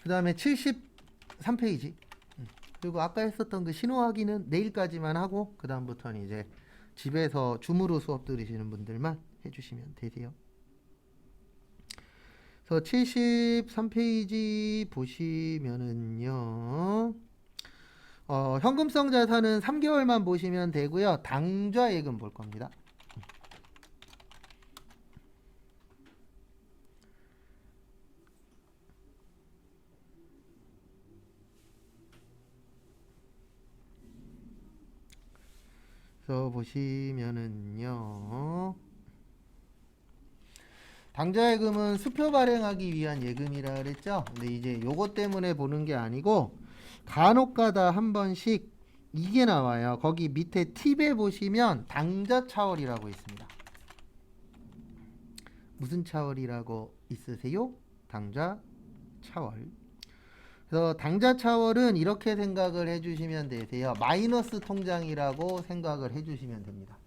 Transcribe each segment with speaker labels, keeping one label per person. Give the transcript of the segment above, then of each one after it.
Speaker 1: 그 다음에 73페이지. 그리고 아까 했었던 그 신호 확인은 내일까지만 하고 그 다음부터는 이제 집에서 줌으로 수업 들으시는 분들만 해주시면 되세요. 그래서 73페이지 보시면은요. 현금성 자산은 3개월만 보시면 되고요. 당좌 예금 볼 겁니다. 그래서 보시면은요. 당좌 예금은 수표 발행하기 위한 예금이라 그랬죠. 근데 이제 요것 때문에 보는 게 아니고 간혹가다 한 번씩 이게 나와요. 거기 밑에 팁에 보시면 당좌 차월이라고 있습니다. 무슨 차월이라고 있으세요? 당좌 차월. 그래서 당좌 차월은 이렇게 생각을 해주시면 되세요. 마이너스 통장이라고 생각을 해주시면 됩니다.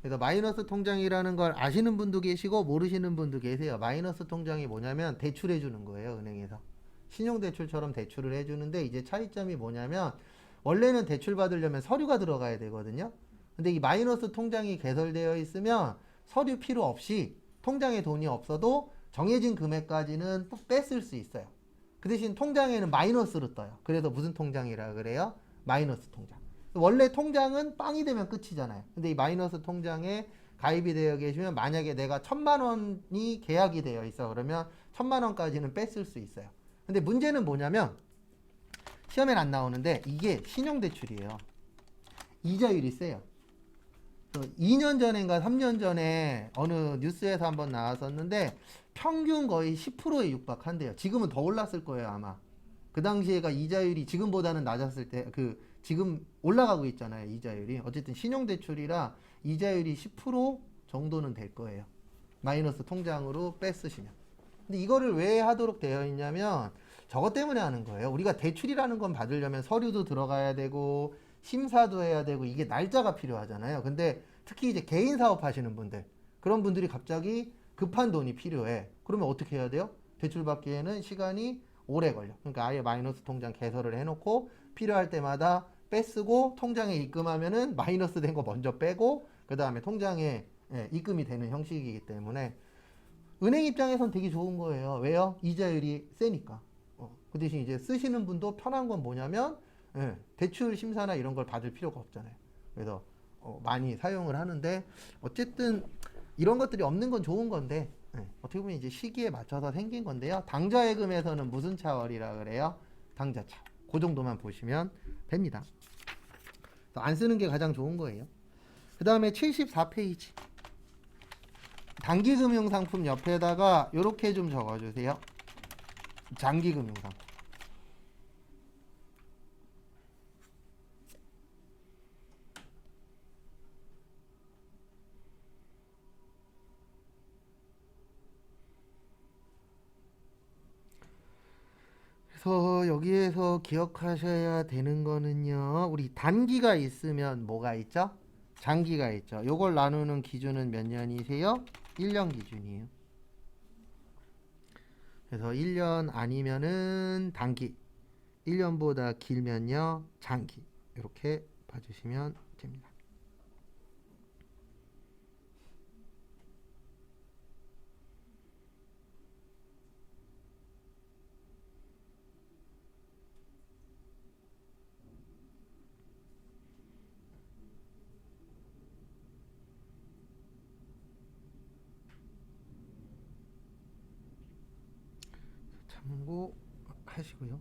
Speaker 1: 그래서 마이너스 통장이라는 걸 아시는 분도 계시고 모르시는 분도 계세요. 마이너스 통장이 뭐냐면 대출해 주는 거예요, 은행에서. 신용대출처럼 대출을 해주는데 이제 차이점이 뭐냐면 원래는 대출 받으려면 서류가 들어가야 되거든요. 근데 이 마이너스 통장이 개설되어 있으면 서류 필요 없이 통장에 돈이 없어도 정해진 금액까지는 뺐을 수 있어요. 그 대신 통장에는 마이너스로 떠요. 그래서 무슨 통장이라 그래요? 마이너스 통장. 원래 통장은 빵이 되면 끝이잖아요. 근데 이 마이너스 통장에 가입이 되어 계시면 만약에 내가 1,000만 원이 계약이 되어 있어 그러면 1,000만 원까지는 뺐을 수 있어요. 근데 문제는 뭐냐면 시험엔 안 나오는데 이게 신용대출이에요. 이자율이 세요. 2년 전인가 3년 전에 어느 뉴스에서 한번 나왔었는데 평균 거의 10%에 육박한대요. 지금은 더 올랐을 거예요, 아마. 그 당시에가 이자율이 지금보다는 낮았을 때, 지금 올라가고 있잖아요, 이자율이. 어쨌든 신용대출이라 이자율이 10% 정도는 될 거예요. 마이너스 통장으로 빼쓰시면. 근데 이거를 왜 하도록 되어 있냐면 저것 때문에 하는 거예요. 우리가 대출이라는 건 받으려면 서류도 들어가야 되고 심사도 해야 되고 이게 날짜가 필요하잖아요. 근데 특히 이제 개인 사업 하시는 분들, 그런 분들이 갑자기 급한 돈이 필요해. 그러면 어떻게 해야 돼요? 대출 받기에는 시간이 오래 걸려. 그러니까 아예 마이너스 통장 개설을 해놓고 필요할 때마다 빼쓰고 통장에 입금하면은 마이너스 된 거 먼저 빼고 그 다음에 통장에 입금이 되는 형식이기 때문에 은행 입장에선 되게 좋은 거예요. 왜요? 이자율이 세니까. 그 대신 이제 쓰시는 분도 편한 건 뭐냐면 대출 심사나 이런 걸 받을 필요가 없잖아요. 그래서 많이 사용을 하는데 어쨌든 이런 것들이 없는 건 좋은 건데 어떻게 보면 이제 시기에 맞춰서 생긴 건데요. 당좌 예금에서는 무슨 차월이라 그래요? 당좌 차월. 그 정도만 보시면 됩니다. 안 쓰는 게 가장 좋은 거예요. 그 다음에 74페이지. 단기금융상품 옆에다가 이렇게 좀 적어주세요. 장기금융상품. 그래서 여기에서 기억하셔야 되는 거는요. 우리 단기가 있으면 뭐가 있죠? 장기가 있죠. 요걸 나누는 기준은 몇 년이세요? 1년 기준이에요. 그래서 1년 아니면은 단기, 1년보다 길면요 장기. 이렇게 봐주시면 됩니다. 참고하시고요.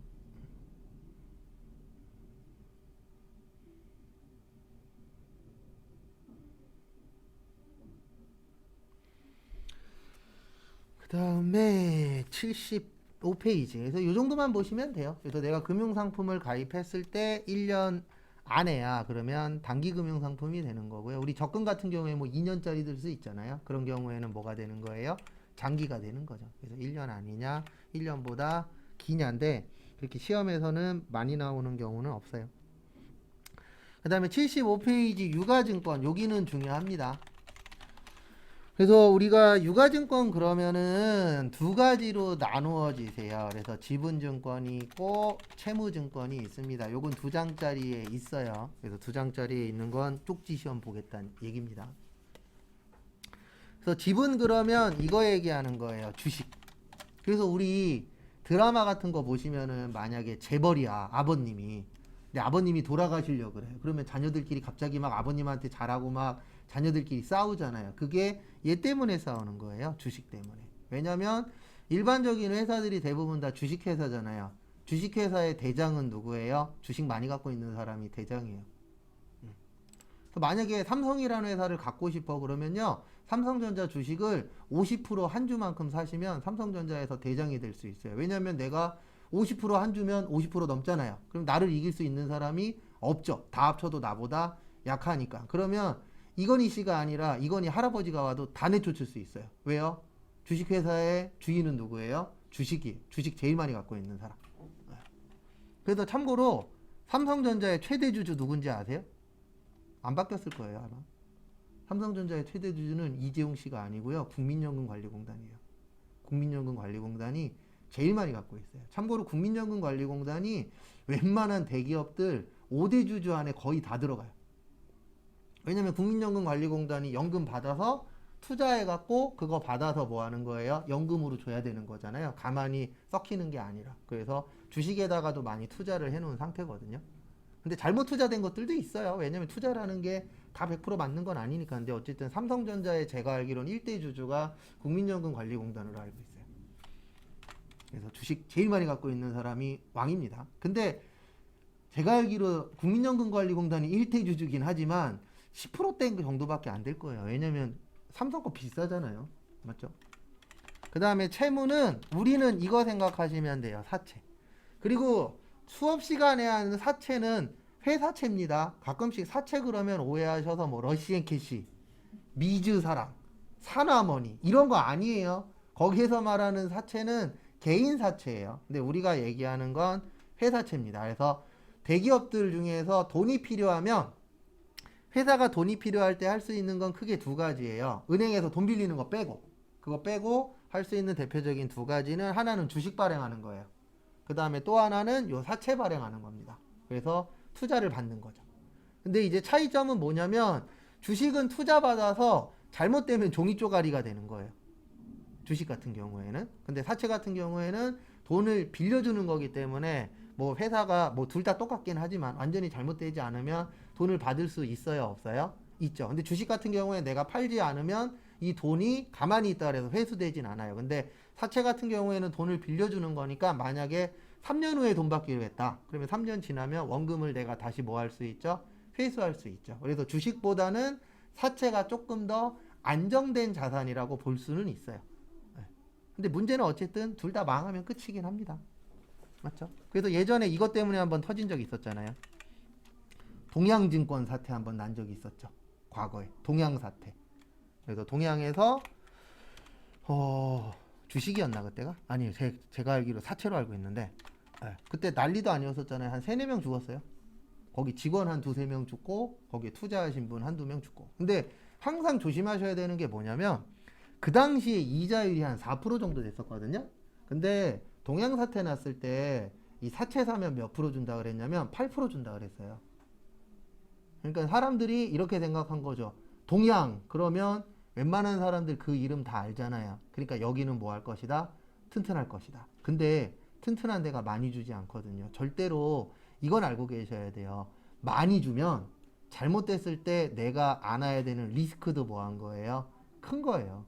Speaker 1: 그 다음에 75페이지. 그래서 이 정도만 보시면 돼요. 그래서 내가 금융상품을 가입했을 때 1년 안에야 그러면 단기 금융상품이 되는 거고요. 우리 적금 같은 경우에 뭐 2년짜리 들 수 있잖아요. 그런 경우에는 뭐가 되는 거예요? 장기가 되는 거죠. 그래서 1년 아니냐, 1년보다 기냐인데 그렇게 시험에서는 많이 나오는 경우는 없어요. 그 다음에 75페이지 유가증권 여기는 중요합니다. 그래서 우리가 유가증권 그러면은 두 가지로 나누어지세요. 그래서 지분증권이 있고 채무증권이 있습니다. 요건 두 장짜리에 있어요. 그래서 두 장짜리에 있는 건 쪽지 시험 보겠다는 얘기입니다. 그래서 지분 그러면 이거 얘기하는 거예요. 주식. 그래서 우리 드라마 같은 거 보시면은 만약에 재벌이야, 아버님이. 근데 아버님이 돌아가시려고 그래요. 그러면 자녀들끼리 갑자기 막 아버님한테 잘하고 막 자녀들끼리 싸우잖아요. 그게 얘 때문에 싸우는 거예요. 주식 때문에. 왜냐면 일반적인 회사들이 대부분 다 주식회사잖아요. 주식회사의 대장은 누구예요? 주식 많이 갖고 있는 사람이 대장이에요. 그래서 만약에 삼성이라는 회사를 갖고 싶어 그러면요. 삼성전자 주식을 50%한 주만큼 사시면 삼성전자에서 대장이 될 수 있어요. 왜냐면 내가 50%한 주면 50% 넘잖아요. 그럼 나를 이길 수 있는 사람이 없죠. 다 합쳐도 나보다 약하니까. 그러면 이건희 씨가 아니라 이건희 할아버지가 와도 다 내쫓을 수 있어요. 왜요? 주식회사의 주인은 누구예요? 주식이에요. 주식 제일 많이 갖고 있는 사람. 그래서 참고로 삼성전자의 최대 주주 누군지 아세요? 안 바뀌었을 거예요, 아마. 삼성전자의 최대 주주는 이재용 씨가 아니고요. 국민연금관리공단이에요. 국민연금관리공단이 제일 많이 갖고 있어요. 참고로 국민연금관리공단이 웬만한 대기업들 5대 주주 안에 거의 다 들어가요. 왜냐면 국민연금관리공단이 연금 받아서 투자해갖고 그거 받아서 뭐 하는 거예요? 연금으로 줘야 되는 거잖아요. 가만히 썩히는 게 아니라. 그래서 주식에다가도 많이 투자를 해놓은 상태거든요. 근데 잘못 투자된 것들도 있어요. 왜냐면 투자라는 게 다 100% 맞는 건 아니니까. 근데 어쨌든 삼성전자의 제가 알기로는 1대 주주가 국민연금관리공단으로 알고 있어요. 그래서 주식 제일 많이 갖고 있는 사람이 왕입니다. 근데 제가 알기로 국민연금관리공단이 1대 주주긴 하지만 10%대 정도밖에 안 될 거예요. 왜냐면 삼성 거 비싸잖아요. 맞죠? 그 다음에 채무는 우리는 이거 생각하시면 돼요. 사채. 그리고 수업 시간에 하는 사채는 회사채입니다. 가끔씩 사채 그러면 오해하셔서 뭐 러시앤 캐시, 미즈 사랑, 사나머니 이런 거 아니에요. 거기에서 말하는 사채는 개인 사채예요. 근데 우리가 얘기하는 건 회사채입니다. 그래서 대기업들 중에서 돈이 필요하면 회사가 돈이 필요할 때 할 수 있는 건 크게 두 가지예요. 은행에서 돈 빌리는 거 빼고 그거 빼고 할 수 있는 대표적인 두 가지는 하나는 주식 발행하는 거예요. 그 다음에 또 하나는 요 사채 발행하는 겁니다. 그래서 투자를 받는 거죠. 근데 이제 차이점은 뭐냐면 주식은 투자 받아서 잘못되면 종이 쪼가리가 되는 거예요. 주식 같은 경우에는. 근데 사채 같은 경우에는 돈을 빌려주는 거기 때문에 뭐 회사가 뭐 둘 다 똑같긴 하지만 완전히 잘못되지 않으면 돈을 받을 수 있어요, 없어요? 있죠. 근데 주식 같은 경우에 내가 팔지 않으면 이 돈이 가만히 있다 그래서 회수되진 않아요. 근데 사채 같은 경우에는 돈을 빌려주는 거니까 만약에 3년 후에 돈 받기로 했다. 그러면 3년 지나면 원금을 내가 다시 뭐 할 수 있죠? 회수할 수 있죠. 그래서 주식보다는 사채가 조금 더 안정된 자산이라고 볼 수는 있어요. 근데 문제는 어쨌든 둘 다 망하면 끝이긴 합니다. 맞죠? 그래서 예전에 이것 때문에 한번 터진 적이 있었잖아요. 동양증권 사태 한번 난 적이 있었죠. 과거에. 동양 사태. 그래서 동양에서 주식이었나 그때가? 아니요. 제가 알기로 사채로 알고 있는데 그때 난리도 아니었었잖아요. 한 3-4명 죽었어요. 거기 직원 한 2-3명 죽고 거기에 투자하신 분 1-2명 죽고. 근데 항상 조심하셔야 되는 게 뭐냐면 그 당시에 이자율이 한 4% 정도 됐었거든요. 근데 동양 사태 났을 때 이 사채 사면 몇 프로 준다 그랬냐면 8% 준다 그랬어요. 그러니까 사람들이 이렇게 생각한 거죠. 동양 그러면 웬만한 사람들 그 이름 다 알잖아요. 그러니까 여기는 뭐 할 것이다? 튼튼할 것이다. 근데 튼튼한 데가 많이 주지 않거든요. 절대로 이건 알고 계셔야 돼요. 많이 주면 잘못됐을 때 내가 안아야 되는 리스크도 뭐 한 거예요? 큰 거예요.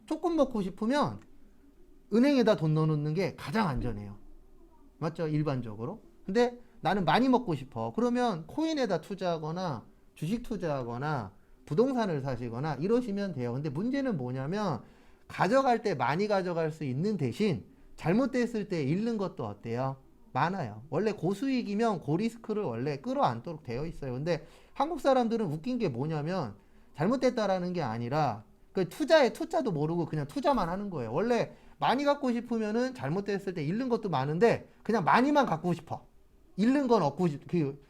Speaker 1: 조금 먹고 싶으면 은행에다 돈 넣어놓는 게 가장 안전해요. 맞죠? 일반적으로. 근데 나는 많이 먹고 싶어. 그러면 코인에다 투자하거나 주식 투자하거나 부동산을 사시거나 이러시면 돼요. 근데 문제는 뭐냐면 가져갈 때 많이 가져갈 수 있는 대신 잘못됐을 때 잃는 것도 어때요? 많아요. 원래 고수익이면 고리스크를 원래 끌어안도록 되어 있어요. 근데 한국 사람들은 웃긴 게 뭐냐면 잘못됐다라는 게 아니라 그 투자에 투자도 모르고 그냥 투자만 하는 거예요. 원래 많이 갖고 싶으면은 잘못됐을 때 잃는 것도 많은데 그냥 많이만 갖고 싶어. 잃는 건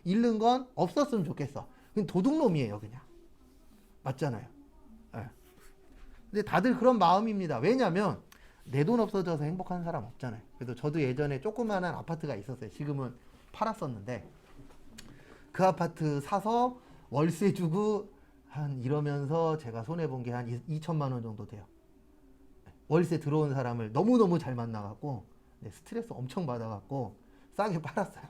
Speaker 1: 잃는 건 없었으면 좋겠어. 그냥 도둑놈이에요, 그냥. 맞잖아요. 네. 근데 다들 그런 마음입니다. 왜냐면 내 돈 없어져서 행복한 사람 없잖아요. 그래서 저도 예전에 조그마한 아파트가 있었어요. 지금은 팔았었는데 그 아파트 사서 월세 주고 한 이러면서 제가 손해본 게 한 2천만 원 정도 돼요. 월세 들어온 사람을 너무너무 잘 만나갖고 스트레스 엄청 받아갖고 싸게 팔았어요.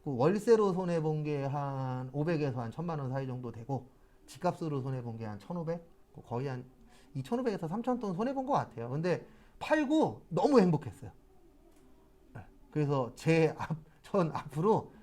Speaker 1: 그 월세로 손해본 게 한 500에서 한 1000만 원 사이 정도 되고 집값으로 손해본 게 한 1500? 거의 한 2500에서 3000돈 손해본 것 같아요. 근데 팔고 너무 행복했어요. 그래서 전 앞으로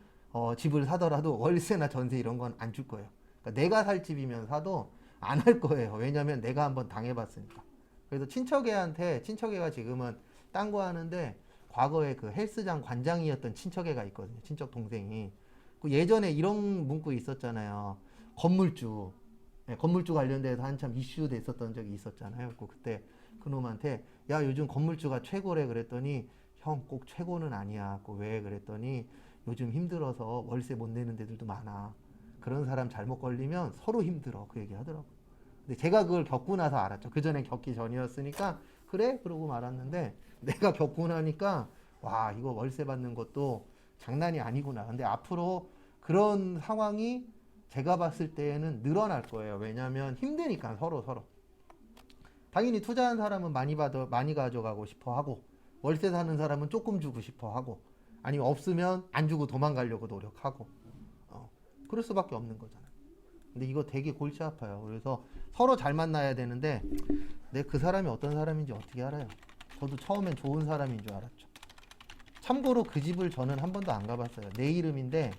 Speaker 1: 집을 사더라도 월세나 전세 이런 건 안 줄 거예요. 그러니까 내가 살 집이면 사도 안 할 거예요. 왜냐면 내가 한번 당해봤으니까. 그래서 친척애가 지금은 딴 거 하는데 과거에 그 헬스장 관장이었던 친척애가 있거든요. 친척 동생이. 그 예전에 이런 문구 있었잖아요. 건물주. 네, 건물주 관련돼서 한참 이슈 됐었던 적이 있었잖아요. 그때 그놈한테 야 요즘 건물주가 최고래 그랬더니 형 꼭 최고는 아니야. 왜 그랬더니 요즘 힘들어서 월세 못 내는 데들도 많아. 그런 사람 잘못 걸리면 서로 힘들어. 그 얘기 하더라고. 근데 제가 그걸 겪고 나서 알았죠. 그 전에 겪기 전이었으니까 그래? 그러고 말았는데 내가 겪고 나니까 와 이거 월세 받는 것도 장난이 아니구나. 근데 앞으로 그런 상황이 제가 봤을 때에는 늘어날 거예요. 왜냐하면 힘드니까 서로. 당연히 투자한 사람은 많이 가져가고 싶어 하고 월세 사는 사람은 조금 주고 싶어 하고 아니면 없으면 안 주고 도망가려고 노력하고 그럴 수밖에 없는 거잖아요. 근데 이거 되게 골치 아파요. 그래서 서로 잘 만나야 되는데 그 사람이 어떤 사람인지 어떻게 알아요? 저도 처음엔 좋은 사람인 줄 알았죠. 참고로 그 집을 저는 한 번도 안 가봤어요. 내 이름인데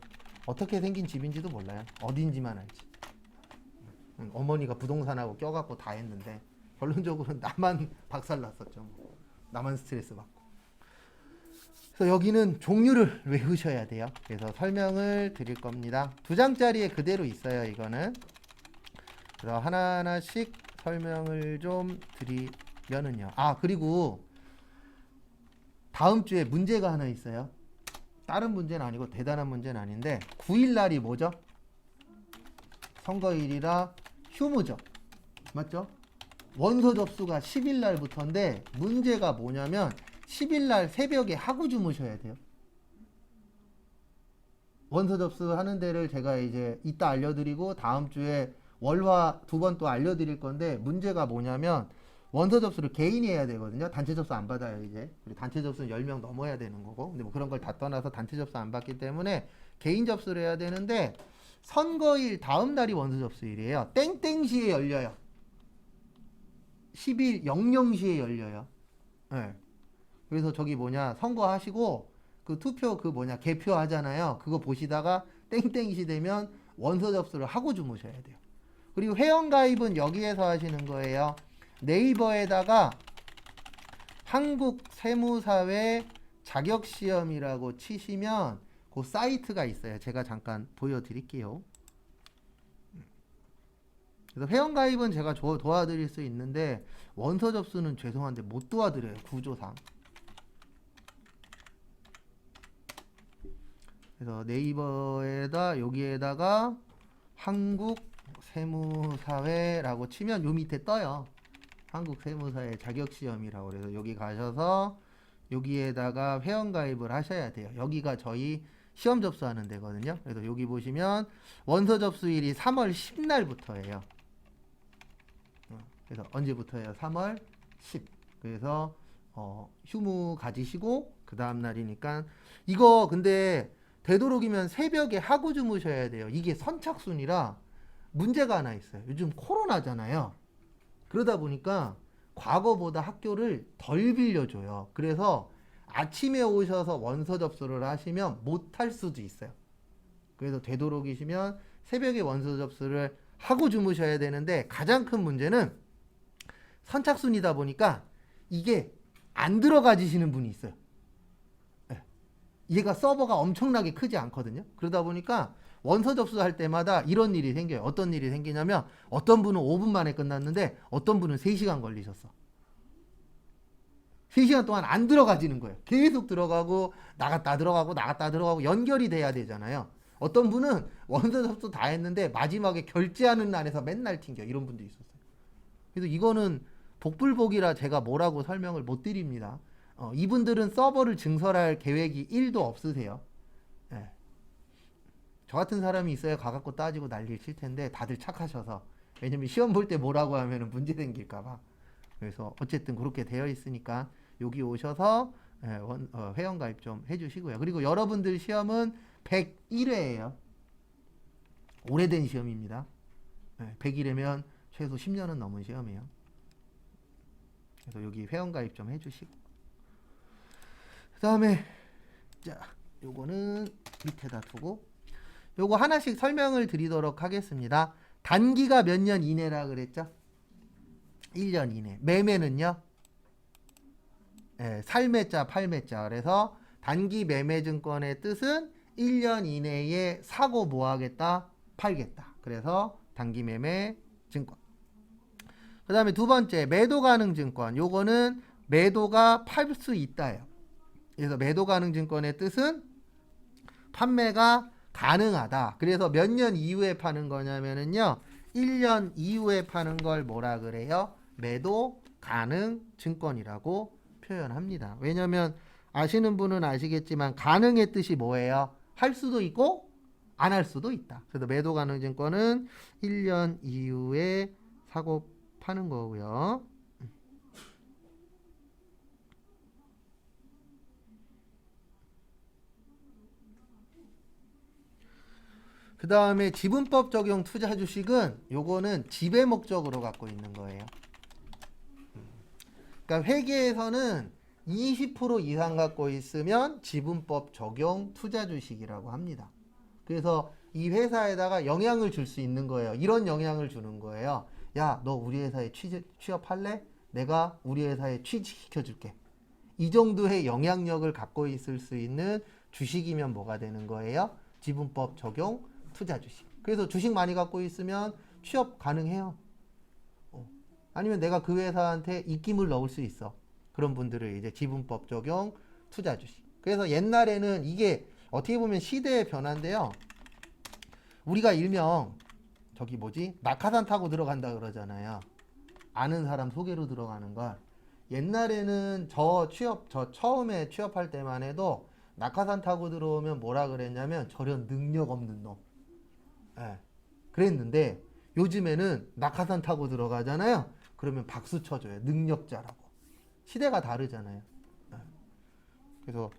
Speaker 1: 어떻게 생긴 집인지도 몰라요. 어딘지만 알지. 어머니가 부동산하고 껴갖고 다 했는데 결론적으로 나만 박살났었죠. 나만 스트레스 받고. 그래서 여기는 종류를 외우셔야 돼요. 그래서 설명을 드릴 겁니다. 2장짜리에 그대로 있어요. 이거는. 그래서 하나하나씩 설명을 좀 드리면은요. 그리고 다음 주에 문제가 하나 있어요. 다른 문제는 아니고 대단한 문제는 아닌데 9일 날이 뭐죠? 선거일이라 휴무죠. 맞죠? 원서 접수가 10일 날부터인데 문제가 뭐냐면 10일 날 새벽에 하고 주무셔야 돼요. 원서 접수하는 데를 제가 이제 이따 알려드리고 다음 주에 월화 2번 또 알려드릴 건데 문제가 뭐냐면 원서 접수를 개인이 해야 되거든요. 단체 접수 안 받아요, 이제. 그리고 단체 접수는 10명 넘어야 되는 거고. 근데 뭐 그런 걸 다 떠나서 단체 접수 안 받기 때문에 개인 접수를 해야 되는데 선거일 다음 날이 원서 접수일이에요. 땡땡시에 열려요. 10일 00시에 열려요. 네. 그래서 저기 선거하시고 그 투표 개표 하잖아요. 그거 보시다가 땡땡시 되면 원서 접수를 하고 주무셔야 돼요. 그리고 회원가입은 여기에서 하시는 거예요. 네이버에다가 한국세무사회 자격시험이라고 치시면 그 사이트가 있어요. 제가 잠깐 보여드릴게요. 그래서 회원가입은 제가 도와드릴 수 있는데 원서 접수는 죄송한데 못 도와드려요. 구조상. 그래서 여기에다가 한국세무사회라고 치면 요 밑에 떠요. 한국세무사회 자격시험이라고. 그래서 여기 가셔서 여기에다가 회원가입을 하셔야 돼요. 여기가 저희 시험 접수하는 데거든요. 그래서 여기 보시면 원서 접수일이 3월 10날부터예요. 그래서 언제부터예요? 3월 10. 그래서 휴무 가지시고 그 다음 날이니까 이거 근데 되도록이면 새벽에 하고 주무셔야 돼요. 이게 선착순이라 문제가 하나 있어요. 요즘 코로나잖아요. 그러다 보니까 과거보다 학교를 덜 빌려줘요. 그래서 아침에 오셔서 원서 접수를 하시면 못할 수도 있어요. 그래서 되도록이시면 새벽에 원서 접수를 하고 주무셔야 되는데 가장 큰 문제는 선착순이다 보니까 이게 안 들어가지시는 분이 있어요. 얘가 서버가 엄청나게 크지 않거든요. 그러다 보니까 원서 접수할 때마다 이런 일이 생겨요. 어떤 일이 생기냐면 어떤 분은 5분 만에 끝났는데 어떤 분은 3시간 걸리셨어. 3시간 동안 안 들어가지는 거예요. 계속 들어가고 나갔다 들어가고 연결이 돼야 되잖아요. 어떤 분은 원서 접수 다 했는데 마지막에 결제하는 날에서 맨날 튕겨. 이런 분도 있었어요. 그래서 이거는 복불복이라 제가 뭐라고 설명을 못 드립니다. 이분들은 서버를 증설할 계획이 1도 없으세요. 예. 저 같은 사람이 있어야 가갖고 따지고 난리를 칠 텐데 다들 착하셔서. 왜냐면 시험 볼 때 뭐라고 하면 문제 생길까봐. 그래서 어쨌든 그렇게 되어 있으니까 여기 오셔서 회원가입 좀 해주시고요. 그리고 여러분들 시험은 101회예요. 오래된 시험입니다. 100일이면 최소 10년은 넘은 시험이에요. 그래서 여기 회원가입 좀 해주시고, 그 다음에 자 요거는 밑에다 두고 요거 하나씩 설명을 드리도록 하겠습니다. 단기가 몇 년 이내라 그랬죠? 1년 이내. 매매는요? 살매자, 팔매자. 그래서 단기 매매증권의 뜻은 1년 이내에 사고 뭐 하겠다? 팔겠다. 그래서 단기 매매 증권. 그 다음에 두 번째, 매도 가능 증권. 요거는 매도가 팔 수 있다예요. 그래서 매도 가능 증권의 뜻은 판매가 가능하다. 그래서 몇 년 이후에 파는 거냐면은요, 1년 이후에 파는 걸 뭐라 그래요? 매도 가능 증권이라고 표현합니다. 왜냐면 아시는 분은 아시겠지만 가능의 뜻이 뭐예요? 할 수도 있고 안 할 수도 있다. 그래서 매도 가능 증권은 1년 이후에 사고 파는 거고요. 그 다음에 지분법 적용 투자 주식은 요거는 지배 목적으로 갖고 있는 거예요. 그러니까 회계에서는 20% 이상 갖고 있으면 지분법 적용 투자 주식이라고 합니다. 그래서 이 회사에다가 영향을 줄 수 있는 거예요. 이런 영향을 주는 거예요. 야, 너 우리 회사에 취업할래? 내가 우리 회사에 취직시켜줄게. 이 정도의 영향력을 갖고 있을 수 있는 주식이면 뭐가 되는 거예요? 지분법 적용 투자 주식. 그래서 주식 많이 갖고 있으면 취업 가능해요. 아니면 내가 그 회사한테 입김을 넣을 수 있어. 그런 분들을 이제 지분법 적용 투자 주식. 그래서 옛날에는 이게 어떻게 보면 시대의 변화인데요. 우리가 일명 저기 뭐지? 낙하산 타고 들어간다 그러잖아요. 아는 사람 소개로 들어가는 걸. 옛날에는 저 처음에 취업할 때만 해도 낙하산 타고 들어오면 뭐라 그랬냐면 저런 능력 없는 놈. 그랬는데 요즘에는 낙하산 타고 들어가잖아요. 그러면 박수 쳐줘요. 능력자라고. 시대가 다르잖아요. 그래서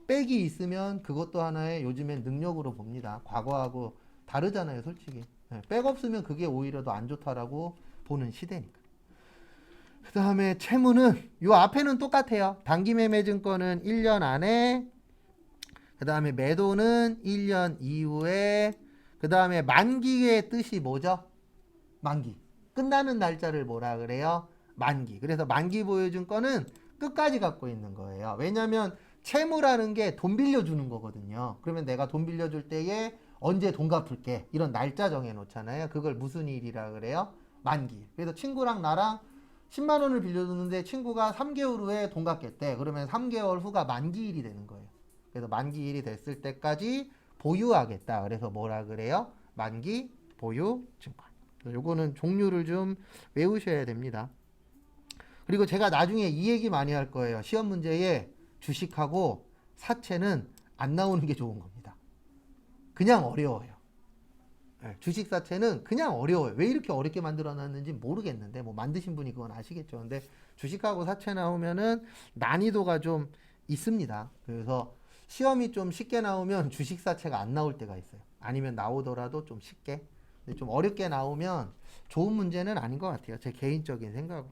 Speaker 1: 백이 있으면 그것도 하나의 요즘엔 능력으로 봅니다. 과거하고 다르잖아요, 솔직히. 백 없으면 그게 오히려 더 안 좋다라고 보는 시대니까. 그 다음에 채무는 요 앞에는 똑같아요. 단기 매매 증권은 1년 안에, 그 다음에 매도는 1년 이후에, 그 다음에 만기의 뜻이 뭐죠? 만기. 끝나는 날짜를 뭐라 그래요? 만기. 그래서 만기 보유증권은 끝까지 갖고 있는 거예요. 왜냐하면 채무라는 게 돈 빌려주는 거거든요. 그러면 내가 돈 빌려줄 때에 언제 돈 갚을게. 이런 날짜 정해놓잖아요. 그걸 무슨 일이라 그래요? 만기. 그래서 친구랑 나랑 10만 원을 빌려줬는데 친구가 3개월 후에 돈 갚겠대. 그러면 3개월 후가 만기일이 되는 거예요. 그래서 만기일이 됐을 때까지 보유하겠다. 그래서 뭐라 그래요? 만기 보유 증권. 요거는 종류를 좀 외우셔야 됩니다. 그리고 제가 나중에 이 얘기 많이 할 거예요. 시험 문제에 주식하고 사채는 안 나오는 게 좋은 겁니다. 그냥 어려워요. 주식 사채는 그냥 어려워요. 왜 이렇게 어렵게 만들어 놨는지 모르겠는데 뭐 만드신 분이 그건 아시겠죠. 근데 주식하고 사채 나오면은 난이도가 좀 있습니다. 그래서 시험이 좀 쉽게 나오면 주식 사채가 안 나올 때가 있어요. 아니면 나오더라도 좀 쉽게. 근데 좀 어렵게 나오면 좋은 문제는 아닌 것 같아요. 제 개인적인 생각으로.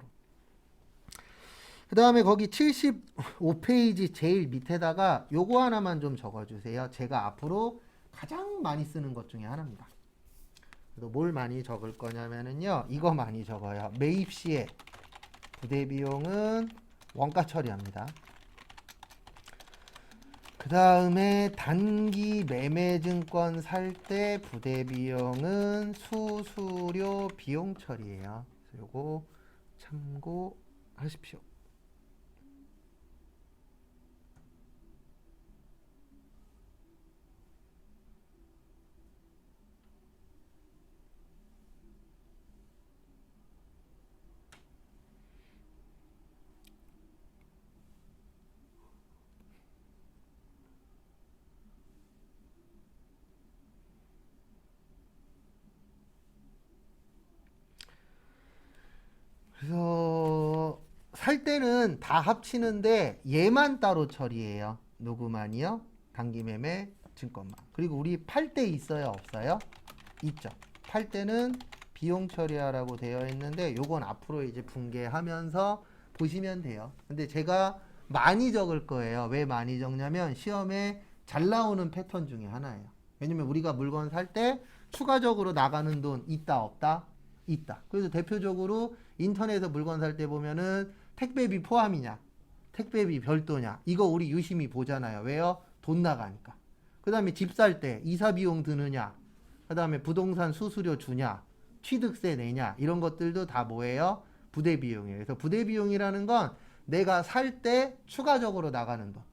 Speaker 1: 그 다음에 거기 75페이지 제일 밑에다가 요거 하나만 좀 적어주세요. 제가 앞으로 가장 많이 쓰는 것 중에 하나입니다. 그래서 뭘 많이 적을 거냐면은요. 이거 많이 적어요. 매입 시에 부대 비용은 원가 처리합니다. 그 다음에 단기 매매 증권 살 때 부대 비용은 수수료 비용 처리예요. 그래서 요거 참고하십시오. 살 때는 다 합치는데 얘만 따로 처리해요. 누구만이요? 단기매매 증권만. 그리고 우리 팔 때 있어요? 없어요? 있죠. 팔 때는 비용 처리하라고 되어 있는데 요건 앞으로 이제 분개하면서 보시면 돼요. 근데 제가 많이 적을 거예요. 왜 많이 적냐면 시험에 잘 나오는 패턴 중에 하나예요. 왜냐면 우리가 물건 살 때 추가적으로 나가는 돈 있다 없다? 있다. 그래서 대표적으로 인터넷에서 물건 살 때 보면은 택배비 포함이냐 택배비 별도냐 이거 우리 유심히 보잖아요. 왜요? 돈 나가니까. 그 다음에 집 살 때 이사 비용 드느냐 그 다음에 부동산 수수료 주냐 취득세 내냐 이런 것들도 다 뭐예요? 부대 비용이에요. 그래서 부대 비용이라는 건 내가 살 때 추가적으로 나가는 돈.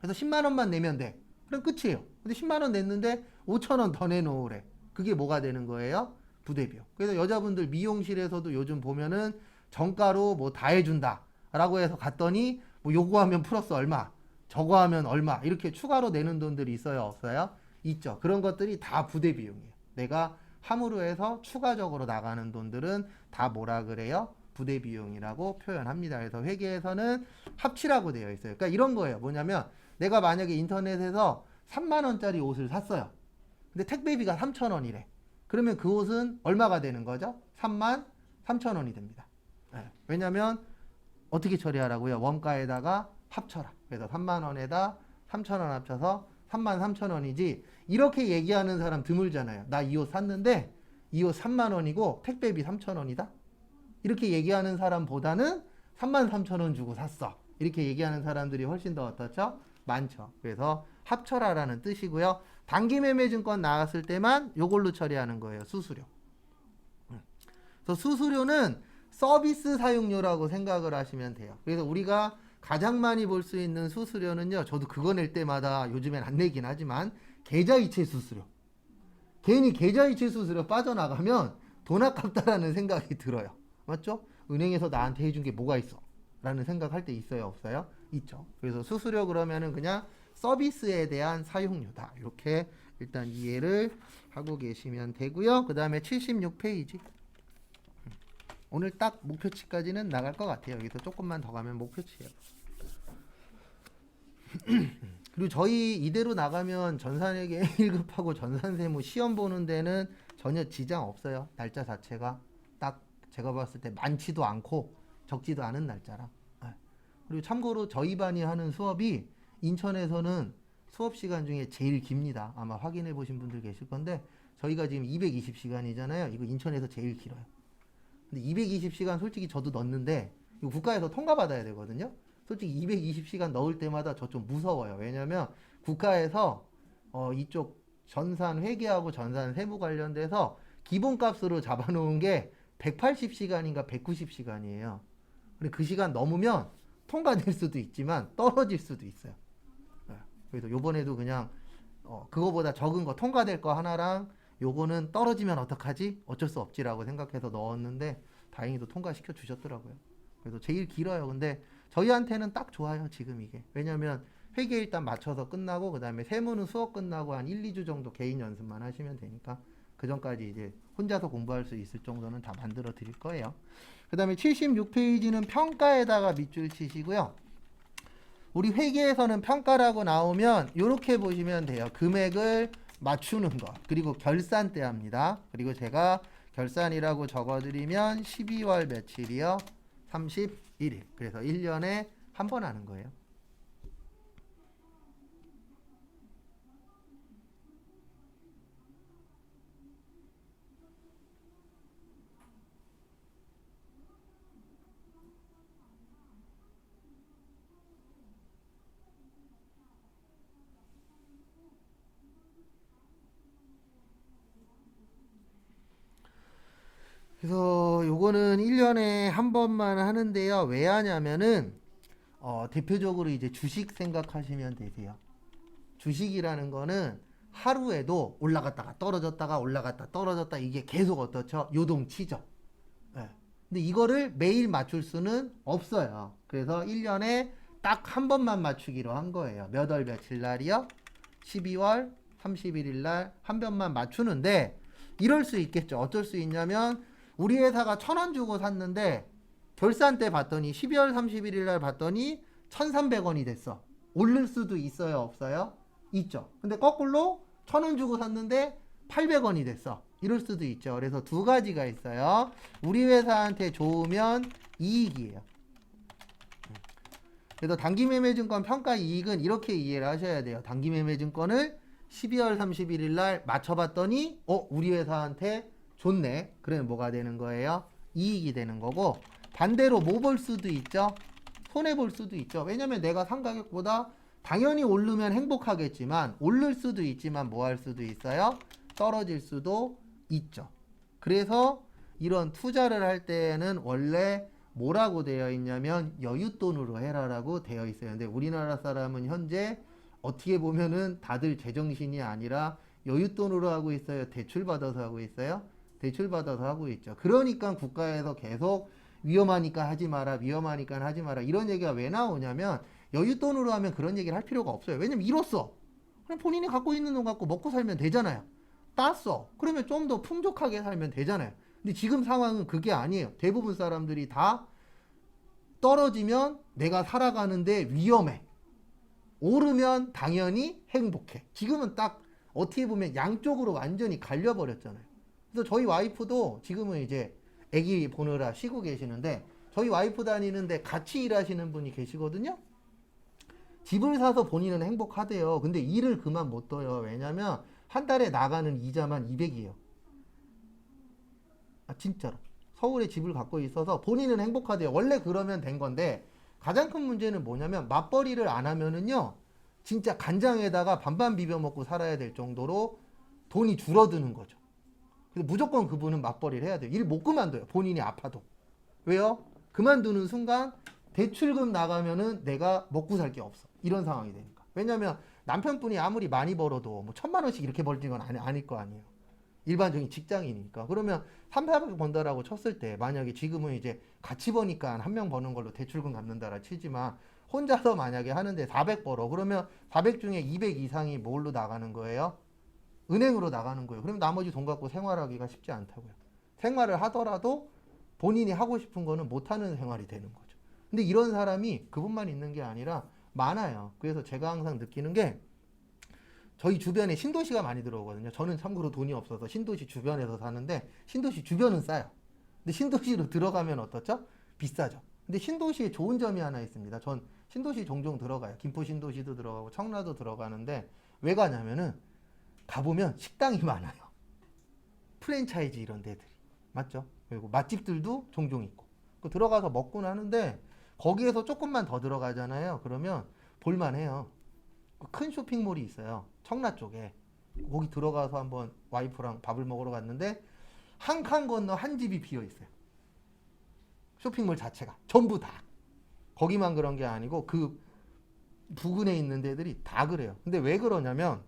Speaker 1: 그래서 10만 원만 내면 돼. 그럼 끝이에요. 근데 10만 원 냈는데 5천 원 더 내놓으래. 그게 뭐가 되는 거예요? 부대 비용. 그래서 여자분들 미용실에서도 요즘 보면은 정가로 뭐 다 해준다 라고 해서 갔더니 뭐 요거하면 플러스 얼마 저거 하면 얼마 이렇게 추가로 내는 돈들이 있어요 없어요? 있죠. 그런 것들이 다 부대 비용이에요. 내가 함으로 해서 추가적으로 나가는 돈들은 다 뭐라 그래요? 부대 비용이라고 표현합니다. 그래서 회계에서는 합치라고 되어 있어요. 그러니까 이런 거예요. 뭐냐면 내가 만약에 인터넷에서 3만 원짜리 옷을 샀어요. 근데 택배비가 3천 원이래. 그러면 그 옷은 얼마가 되는 거죠? 3만 3천 원이 됩니다. 네. 왜냐면 어떻게 처리하라고요? 원가에다가 합쳐라. 그래서 3만 원에다 3천 원 합쳐서 3만 3천 원이지 이렇게 얘기하는 사람 드물잖아요. 나 이 옷 샀는데 이 옷 3만 원이고 택배비 3천 원이다. 이렇게 얘기하는 사람보다는 3만 3천 원 주고 샀어. 이렇게 얘기하는 사람들이 훨씬 더 어떻죠? 많죠. 그래서 합쳐라라는 뜻이고요. 단기매매증권 나왔을 때만 요걸로 처리하는 거예요. 수수료. 그래서 수수료는 서비스 사용료라고 생각을 하시면 돼요. 그래서 우리가 가장 많이 볼 수 있는 수수료는요. 저도 그거 낼 때마다 요즘엔 안 내긴 하지만 계좌이체 수수료. 괜히 계좌이체 수수료 빠져나가면 돈 아깝다라는 생각이 들어요. 맞죠? 은행에서 나한테 해준 게 뭐가 있어? 라는 생각할 때 있어요? 없어요? 있죠. 그래서 수수료 그러면은 그냥 서비스에 대한 사용료다. 이렇게 일단 이해를 하고 계시면 되고요. 그 다음에 76페이지. 오늘 딱 목표치까지는 나갈 것 같아요. 여기서 조금만 더 가면 목표치예요. 그리고 저희 이대로 나가면 전산회계 1급하고 전산세무 시험 보는 데는 전혀 지장 없어요. 날짜 자체가 딱 제가 봤을 때 많지도 않고 적지도 않은 날짜라. 그리고 참고로 저희 반이 하는 수업이 인천에서는 수업 시간 중에 제일 깁니다. 아마 확인해 보신 분들 계실 건데 저희가 지금 220시간이잖아요. 이거 인천에서 제일 길어요. 근데 220시간 솔직히 저도 넣는데 이거 국가에서 통과받아야 되거든요. 솔직히 220시간 넣을 때마다 저 좀 무서워요. 왜냐면 국가에서 이쪽 전산 회계하고 전산 세무 관련돼서 기본값으로 잡아놓은 게 180시간인가 190시간이에요. 근데 그 시간 넘으면 통과될 수도 있지만 떨어질 수도 있어요. 그래서 요번에도 그냥 그거보다 적은 거 통과될 거 하나랑 요거는 떨어지면 어떡하지? 어쩔 수 없지라고 생각해서 넣었는데 다행히도 통과시켜 주셨더라고요. 그래서 제일 길어요. 근데 저희한테는 딱 좋아요. 지금 이게. 왜냐면 회계 일단 맞춰서 끝나고 그 다음에 세무는 수업 끝나고 한 1, 2주 정도 개인 연습만 하시면 되니까 그 전까지 이제 혼자서 공부할 수 있을 정도는 다 만들어 드릴 거예요. 그 다음에 76페이지는 평가에다가 밑줄 치시고요. 우리 회계에서는 평가라고 나오면 이렇게 보시면 돼요. 금액을 맞추는 것 그리고 결산때 합니다. 그리고 제가 결산이라고 적어드리면 12월 며칠이요? 31일. 그래서 1년에 한 번 하는 거예요. 그래서 요거는 1년에 한 번만 하는데요. 왜 하냐면은 대표적으로 이제 주식 생각하시면 되세요. 주식이라는 거는 하루에도 올라갔다가 떨어졌다가 올라갔다 떨어졌다 이게 계속 어떻죠? 요동치죠. 네. 근데 이거를 매일 맞출 수는 없어요. 그래서 1년에 딱 한 번만 맞추기로 한 거예요. 몇 월 며칠 날이요? 12월 31일 날 한 번만 맞추는데 이럴 수 있겠죠. 어쩔 수 있냐면 우리 회사가 1,000원 주고 샀는데 결산 때 봤더니 12월 31일 날 봤더니 1,300원이 됐어. 오를 수도 있어요, 없어요? 있죠. 근데 거꾸로 1,000원 주고 샀는데 800원이 됐어. 이럴 수도 있죠. 그래서 두 가지가 있어요. 우리 회사한테 좋으면 이익이에요. 그래서 단기매매증권 평가 이익은 이렇게 이해를 하셔야 돼요. 단기매매증권을 12월 31일 날 맞춰봤더니 우리 회사한테 좋네. 그러면 뭐가 되는 거예요? 이익이 되는 거고, 반대로 뭐 볼 수도 있죠? 손해볼 수도 있죠. 왜냐면 내가 산 가격보다 당연히 오르면 행복하겠지만 오를 수도 있지만 뭐 할 수도 있어요? 떨어질 수도 있죠. 그래서 이런 투자를 할 때는 원래 뭐라고 되어 있냐면 여윳돈으로 해라라고 되어 있어요. 근데 우리나라 사람은 현재 어떻게 보면은 다들 제정신이 아니라 여윳돈으로 하고 있어요? 대출받아서 하고 있어요? 대출받아서 하고 있죠. 그러니까 국가에서 계속 위험하니까 하지 마라, 위험하니까 하지 마라 이런 얘기가 왜 나오냐면 여윳돈으로 하면 그런 얘기를 할 필요가 없어요. 왜냐면 잃었어. 그럼 본인이 갖고 있는 돈 갖고 먹고 살면 되잖아요. 땄어. 그러면 좀 더 풍족하게 살면 되잖아요. 근데 지금 상황은 그게 아니에요. 대부분 사람들이 다 떨어지면 내가 살아가는데 위험해. 오르면 당연히 행복해. 지금은 딱 어떻게 보면 양쪽으로 완전히 갈려버렸잖아요. 그래서 저희 와이프도 지금은 이제 아기 보느라 쉬고 계시는데 저희 와이프 다니는데 같이 일하시는 분이 계시거든요. 집을 사서 본인은 행복하대요. 근데 일을 그만 못 둬요. 왜냐면 한 달에 나가는 이자만 200이에요. 진짜로. 서울에 집을 갖고 있어서 본인은 행복하대요. 원래 그러면 된 건데 가장 큰 문제는 뭐냐면 맞벌이를 안 하면은요. 진짜 간장에다가 반반 비벼 먹고 살아야 될 정도로 돈이 줄어드는 거죠. 그래서 무조건 그분은 맞벌이를 해야 돼요. 일 못 그만둬요. 본인이 아파도. 왜요? 그만두는 순간 대출금 나가면은 내가 먹고 살 게 없어. 이런 상황이 되니까. 왜냐면 남편분이 아무리 많이 벌어도 뭐 1,000만 원씩 이렇게 벌지는 건 아닐 거 아니에요. 일반적인 직장인이니까. 그러면 3, 400 번다라고 쳤을 때 만약에 지금은 이제 같이 버니까 한 명 버는 걸로 대출금 갚는다라 치지만 혼자서 만약에 하는데 400 벌어. 그러면 400 중에 200 이상이 뭘로 나가는 거예요? 은행으로 나가는 거예요. 그러면 나머지 돈 갖고 생활하기가 쉽지 않다고요. 생활을 하더라도 본인이 하고 싶은 거는 못하는 생활이 되는 거죠. 근데 이런 사람이 그분만 있는 게 아니라 많아요. 그래서 제가 항상 느끼는 게 저희 주변에 신도시가 많이 들어오거든요. 저는 참고로 돈이 없어서 신도시 주변에서 사는데 신도시 주변은 싸요. 근데 신도시로 들어가면 어떻죠? 비싸죠. 근데 신도시에 좋은 점이 하나 있습니다. 전 신도시 종종 들어가요. 김포 신도시도 들어가고 청라도 들어가는데 왜 가냐면은 가보면 식당이 많아요. 프랜차이즈 이런 데들이. 맞죠? 그리고 맛집들도 종종 있고. 들어가서 먹고 나는데 거기에서 조금만 더 들어가잖아요. 그러면 볼만해요. 큰 쇼핑몰이 있어요. 청라 쪽에. 거기 들어가서 한번 와이프랑 밥을 먹으러 갔는데 한 칸 건너 한 집이 비어 있어요. 쇼핑몰 자체가. 전부 다. 거기만 그런 게 아니고 그 부근에 있는 데들이 다 그래요. 근데 왜 그러냐면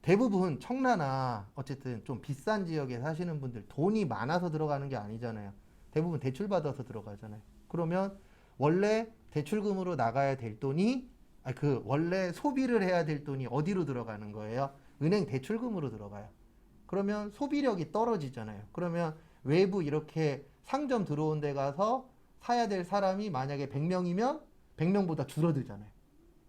Speaker 1: 대부분 청라나 어쨌든 좀 비싼 지역에 사시는 분들 돈이 많아서 들어가는 게 아니잖아요. 대부분 대출받아서 들어가잖아요. 그러면 원래 대출금으로 나가야 될 돈이 원래 소비를 해야 될 돈이 어디로 들어가는 거예요? 은행 대출금으로 들어가요. 그러면 소비력이 떨어지잖아요. 그러면 외부 이렇게 상점 들어온 데 가서 사야 될 사람이 만약에 100명이면 100명보다 줄어들잖아요.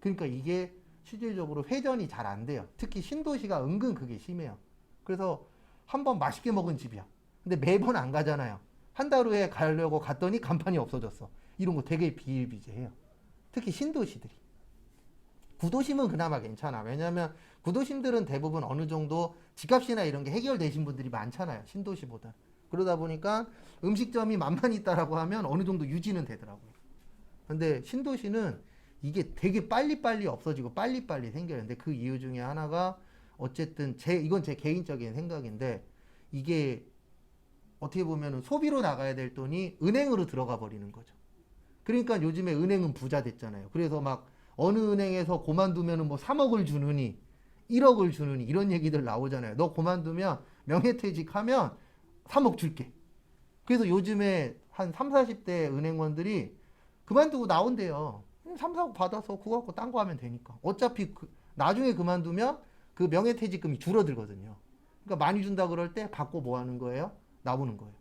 Speaker 1: 그러니까 이게 실질적으로 회전이 잘 안 돼요. 특히 신도시가 은근 그게 심해요. 그래서 한번 맛있게 먹은 집이야. 근데 매번 안 가잖아요. 한 달 후에 가려고 갔더니 간판이 없어졌어. 이런 거 되게 비일비재해요. 특히 신도시들이. 구도심은 그나마 괜찮아. 왜냐하면 구도심들은 대부분 어느 정도 집값이나 이런 게 해결되신 분들이 많잖아요. 신도시보다. 그러다 보니까 음식점이 만만 있다라고 하면 어느 정도 유지는 되더라고요. 근데 신도시는 이게 되게 빨리빨리 없어지고 빨리빨리 생겨요. 근데 그 이유 중에 하나가 어쨌든 이건 제 개인적인 생각인데 이게 어떻게 보면 소비로 나가야 될 돈이 은행으로 들어가 버리는 거죠. 그러니까 요즘에 은행은 부자 됐잖아요. 그래서 막 어느 은행에서 그만두면 뭐 3억을 주느니 1억을 주느니 이런 얘기들 나오잖아요. 너 그만두면 명예퇴직하면 3억 줄게. 그래서 요즘에 한 3, 40대 은행원들이 그만두고 나온대요. 3, 4억 받아서 그거 갖고 딴 거 하면 되니까. 어차피 나중에 그만두면 그 명예퇴직금이 줄어들거든요. 그러니까 많이 준다 그럴 때 받고 뭐 하는 거예요? 나오는 거예요.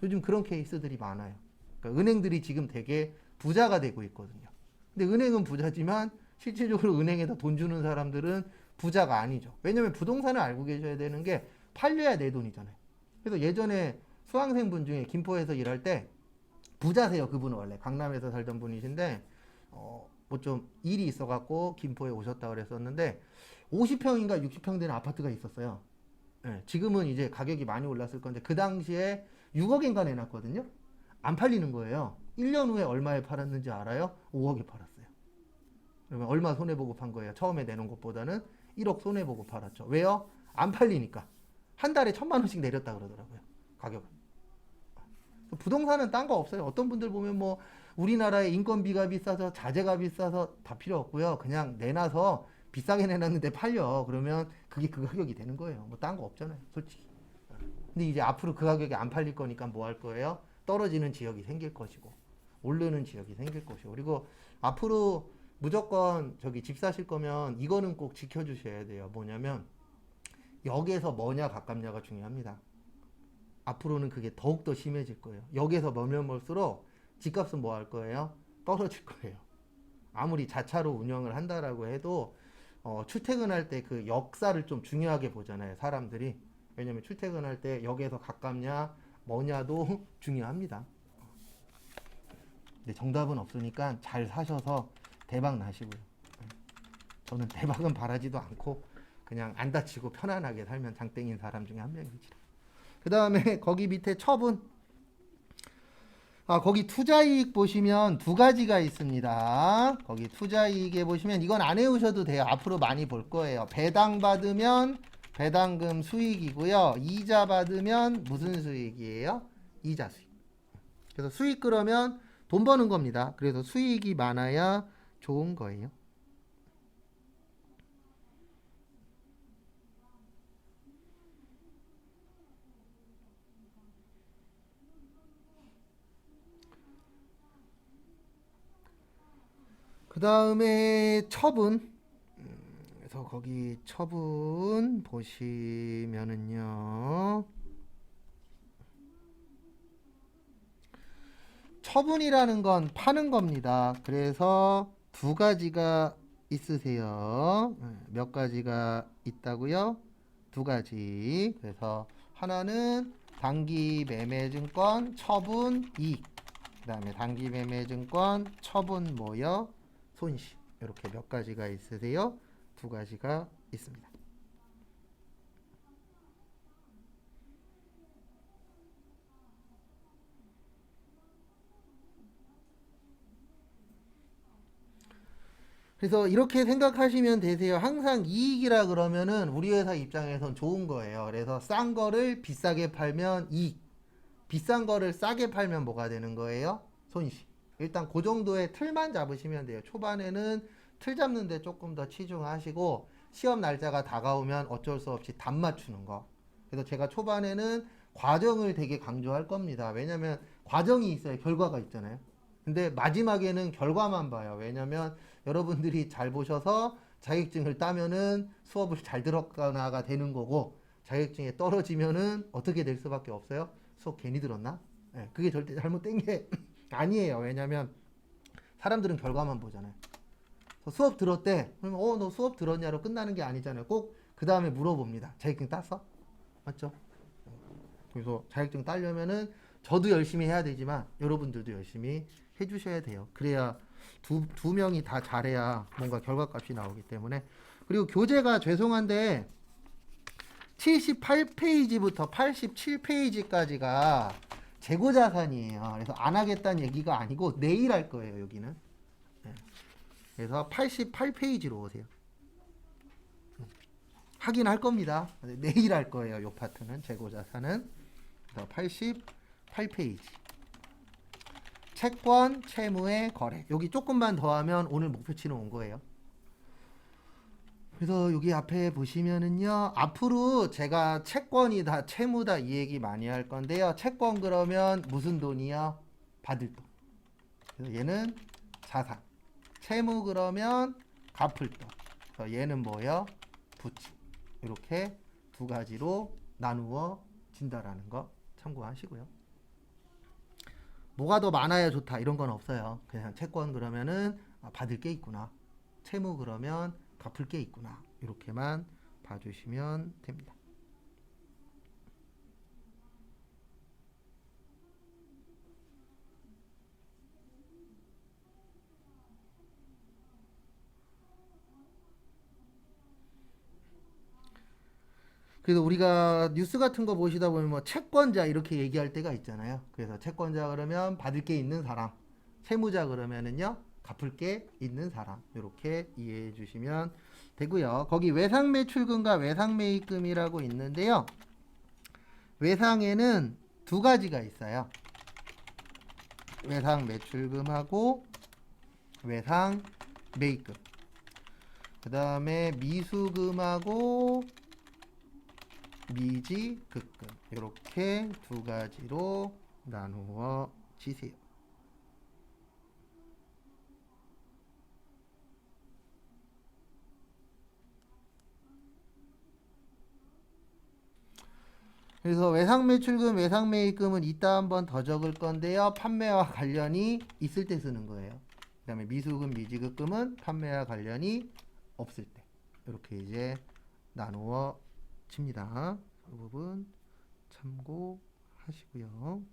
Speaker 1: 요즘 그런 케이스들이 많아요. 그러니까 그러니까 은행들이 지금 되게 부자가 되고 있거든요. 근데 은행은 부자지만 실질적으로 은행에다 돈 주는 사람들은 부자가 아니죠. 왜냐면 부동산을 알고 계셔야 되는 게 팔려야 내 돈이잖아요. 그래서 예전에 수강생분 중에 김포에서 일할 때 부자세요. 그분은 원래 강남에서 살던 분이신데 뭐 좀 일이 있어갖고 김포에 오셨다 그랬었는데 50평인가 60평 되는 아파트가 있었어요. 예, 지금은 이제 가격이 많이 올랐을 건데 그 당시에 6억인가 내놨거든요. 안 팔리는 거예요. 1년 후에 얼마에 팔았는지 알아요? 5억에 팔았어요. 그러면 얼마 손해보고 판 거예요? 처음에 내놓은 것보다는 1억 손해보고 팔았죠. 왜요? 안 팔리니까. 한 달에 1,000만 원씩 내렸다 그러더라고요. 가격을. 부동산은 딴 거 없어요. 어떤 분들 보면 뭐 우리나라의 인건비가 비싸서 자재가 비싸서 다 필요 없고요. 그냥 내놔서 비싸게 내놨는데 팔려. 그러면 그게 그 가격이 되는 거예요. 뭐 딴 거 없잖아요. 솔직히. 근데 이제 앞으로 그 가격에 안 팔릴 거니까 뭐 할 거예요? 떨어지는 지역이 생길 것이고 오르는 지역이 생길 것이고 그리고 앞으로 무조건 저기 집 사실 거면 이거는 꼭 지켜주셔야 돼요. 뭐냐면 역에서 뭐냐 가깝냐가 중요합니다. 앞으로는 그게 더욱더 심해질 거예요. 역에서 멀면 멀수록 집값은 뭐 할 거예요? 떨어질 거예요. 아무리 자차로 운영을 한다라고 해도 출퇴근할 때 그 역사를 좀 중요하게 보잖아요. 사람들이. 왜냐면 출퇴근할 때 역에서 가깝냐 뭐냐도 중요합니다. 근데 정답은 없으니까 잘 사셔서 대박 나시고요. 저는 대박은 바라지도 않고 그냥 안 다치고 편안하게 살면 장땡인 사람 중에 한 명이지. 그 다음에 거기 밑에 처분. 거기 투자이익 보시면 두 가지가 있습니다. 거기 투자이익에 보시면 이건 안 외우셔도 돼요. 앞으로 많이 볼 거예요. 배당 받으면 배당금 수익이고요. 이자 받으면 무슨 수익이에요? 이자 수익. 그래서 수익 그러면 돈 버는 겁니다. 그래서 수익이 많아야 좋은 거예요. 그 다음에 처분. 그래서 거기 처분 보시면은요. 처분이라는 건 파는 겁니다. 그래서 두 가지가 있으세요. 몇 가지가 있다고요? 두 가지. 그래서 하나는 단기 매매증권 처분 이익. 그 다음에 단기 매매증권 처분 뭐요? 손실. 이렇게 몇 가지가 있으세요? 두 가지가 있습니다. 그래서 이렇게 생각하시면 되세요. 항상 이익이라 그러면은 우리 회사 입장에선 좋은 거예요. 그래서 싼 거를 비싸게 팔면 이익, 비싼 거를 싸게 팔면 뭐가 되는 거예요? 손실. 일단 그 정도의 틀만 잡으시면 돼요. 초반에는 틀 잡는데 조금 더 치중하시고 시험 날짜가 다가오면 어쩔 수 없이 답 맞추는 거. 그래서 제가 초반에는 과정을 되게 강조할 겁니다. 왜냐면 과정이 있어야 결과가 있잖아요. 근데 마지막에는 결과만 봐요. 왜냐면 여러분들이 잘 보셔서 자격증을 따면은 수업을 잘 들어가나가 되는 거고 자격증에 떨어지면은 어떻게 될 수밖에 없어요? 수업 괜히 들었나? 네, 그게 절대 잘못된 게 아니에요. 왜냐면 사람들은 결과만 보잖아요. 수업 들었대. 그러면 너 수업 들었냐로 끝나는 게 아니잖아요. 꼭 그 다음에 물어봅니다. 자격증 땄어? 맞죠? 그래서 자격증 따려면은 저도 열심히 해야 되지만 여러분들도 열심히 해주셔야 돼요. 그래야 두 명이 다 잘해야 뭔가 결과값이 나오기 때문에. 그리고 교재가 죄송한데 78페이지부터 87페이지까지가 재고자산이에요. 그래서 안 하겠다는 얘기가 아니고 내일 할 거예요. 여기는. 네. 그래서 88페이지로 오세요. 하긴 할 겁니다. 내일 할 거예요. 요 파트는 재고자산은. 그래서 88페이지. 채권, 채무의 거래. 여기 조금만 더 하면 오늘 목표치는 온 거예요. 그래서 여기 앞에 보시면은요. 앞으로 제가 채권이다, 채무다 이 얘기 많이 할 건데요. 채권 그러면 무슨 돈이요? 받을 돈. 그래서 얘는 자산. 채무 그러면 갚을 돈. 그래서 얘는 뭐요? 부채. 이렇게 두 가지로 나누어 진다라는 거 참고하시고요. 뭐가 더 많아야 좋다 이런 건 없어요. 그냥 채권 그러면은 받을 게 있구나. 채무 그러면 갚을 게 있구나. 이렇게만 봐주시면 됩니다. 그래서 우리가 뉴스 같은 거 보시다 보면 뭐 채권자 이렇게 얘기할 때가 있잖아요. 그래서 채권자 그러면 받을 게 있는 사람, 채무자 그러면은요 갚을 게 있는 사람 이렇게 이해해 주시면 되고요. 거기 외상매출금과 외상매입금이라고 있는데요. 외상에는 두 가지가 있어요. 외상매출금하고 외상매입금. 그 다음에 미수금하고 미지급금 이렇게 두 가지로 나누어 지세요. 그래서 외상매출금, 외상매입금은 이따 한번 더 적을 건데요. 판매와 관련이 있을 때 쓰는 거예요. 그 다음에 미수금, 미지급금은 판매와 관련이 없을 때 이렇게 이제 나누어 칩니다. 그 부분 참고하시고요.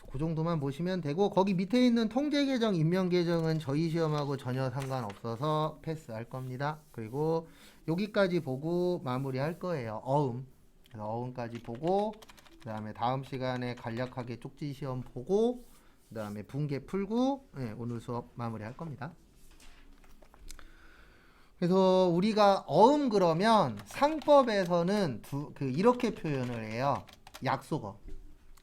Speaker 1: 그 정도만 보시면 되고 거기 밑에 있는 통제계정, 임명계정은 저희 시험하고 전혀 상관없어서 패스할 겁니다. 그리고 여기까지 보고 마무리할 거예요. 어음. 그래서 어음까지 보고 그 다음에 다음 시간에 간략하게 쪽지 시험 보고 그 다음에 분계 풀고 네, 오늘 수업 마무리할 겁니다. 그래서 우리가 어음 그러면 상법에서는 이렇게 표현을 해요. 약속어.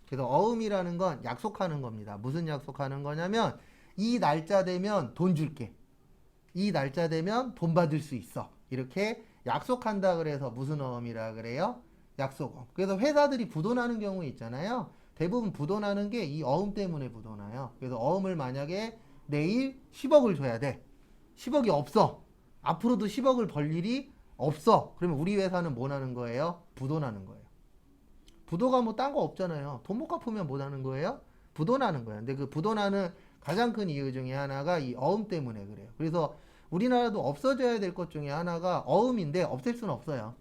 Speaker 1: 그래서 어음이라는 건 약속하는 겁니다. 무슨 약속하는 거냐면 이 날짜 되면 돈 줄게. 이 날짜 되면 돈 받을 수 있어. 이렇게 약속한다 그래서 무슨 어음이라 그래요? 약속어. 그래서 회사들이 부도나는 경우 있잖아요. 대부분 부도나는 게 이 어음 때문에 부도나요. 그래서 어음을 만약에 내일 10억을 줘야 돼. 10억이 없어. 앞으로도 10억을 벌 일이 없어. 그러면 우리 회사는 뭐 나는 거예요? 부도나는 거예요. 부도가 뭐 딴 거 없잖아요. 돈 못 갚으면 뭐 나는 거예요? 부도 나는 거예요. 근데 그 부도 나는 가장 큰 이유 중에 하나가 이 어음 때문에 그래요. 그래서 우리나라도 없어져야 될 것 중에 하나가 어음인데 없앨 수는 없어요.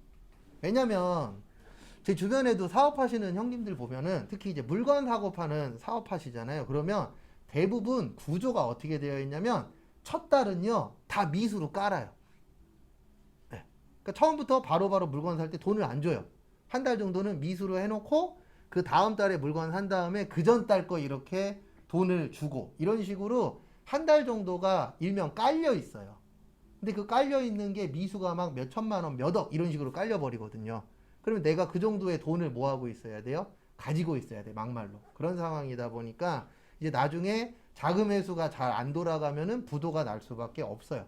Speaker 1: 왜냐면 제 주변에도 사업하시는 형님들 보면은 특히 이제 물건 사고 파는 사업하시잖아요. 그러면 대부분 구조가 어떻게 되어 있냐면 첫 달은요 다 미수로 깔아요. 네. 그러니까 처음부터 바로바로 물건 살 때 돈을 안 줘요. 한 달 정도는 미수로 해놓고 그 다음 달에 물건 산 다음에 그 전 달 거 이렇게 돈을 주고 이런 식으로 한 달 정도가 일명 깔려 있어요. 근데 그 깔려 있는 게 미수가 막 몇 천만 원, 몇 억 이런 식으로 깔려 버리거든요. 그러면 내가 그 정도의 돈을 뭐 하고 있어야 돼요? 가지고 있어야 돼, 막말로. 그런 상황이다 보니까 이제 나중에 자금 회수가 잘 안 돌아가면은 부도가 날 수밖에 없어요.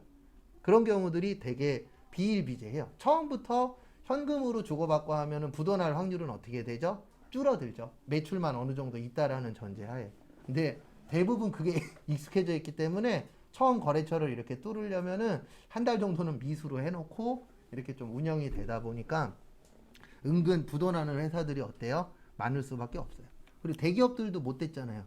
Speaker 1: 그런 경우들이 되게 비일비재해요. 처음부터 현금으로 주고받고 하면은 부도날 확률은 어떻게 되죠? 줄어들죠. 매출만 어느 정도 있다라는 전제하에. 근데 대부분 그게 익숙해져 있기 때문에 처음 거래처를 이렇게 뚫으려면은 한 달 정도는 미수로 해놓고 이렇게 좀 운영이 되다 보니까 은근 부도나는 회사들이 어때요? 많을 수밖에 없어요. 그리고 대기업들도 못 됐잖아요.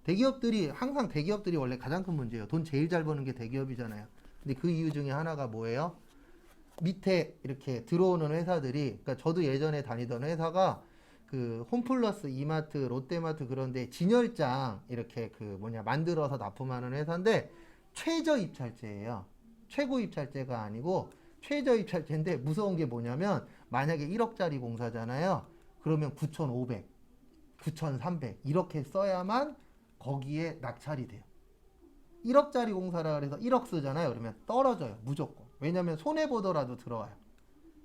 Speaker 1: 대기업들이 항상 대기업들이 원래 가장 큰 문제예요. 돈 제일 잘 버는 게 대기업이잖아요. 근데 그 이유 중에 하나가 뭐예요? 밑에 이렇게 들어오는 회사들이, 그러니까 저도 예전에 다니던 회사가 그 홈플러스, 이마트, 롯데마트 그런데 진열장 이렇게 만들어서 납품하는 회사인데 최저 입찰제예요. 최고 입찰제가 아니고 최저 입찰제인데 무서운 게 뭐냐면 만약에 1억짜리 공사잖아요. 그러면 9,500, 9,300 이렇게 써야만 거기에 낙찰이 돼요. 1억짜리 공사라 그래서 1억 쓰잖아요. 그러면 떨어져요. 무조건. 왜냐면 손해보더라도 들어와요.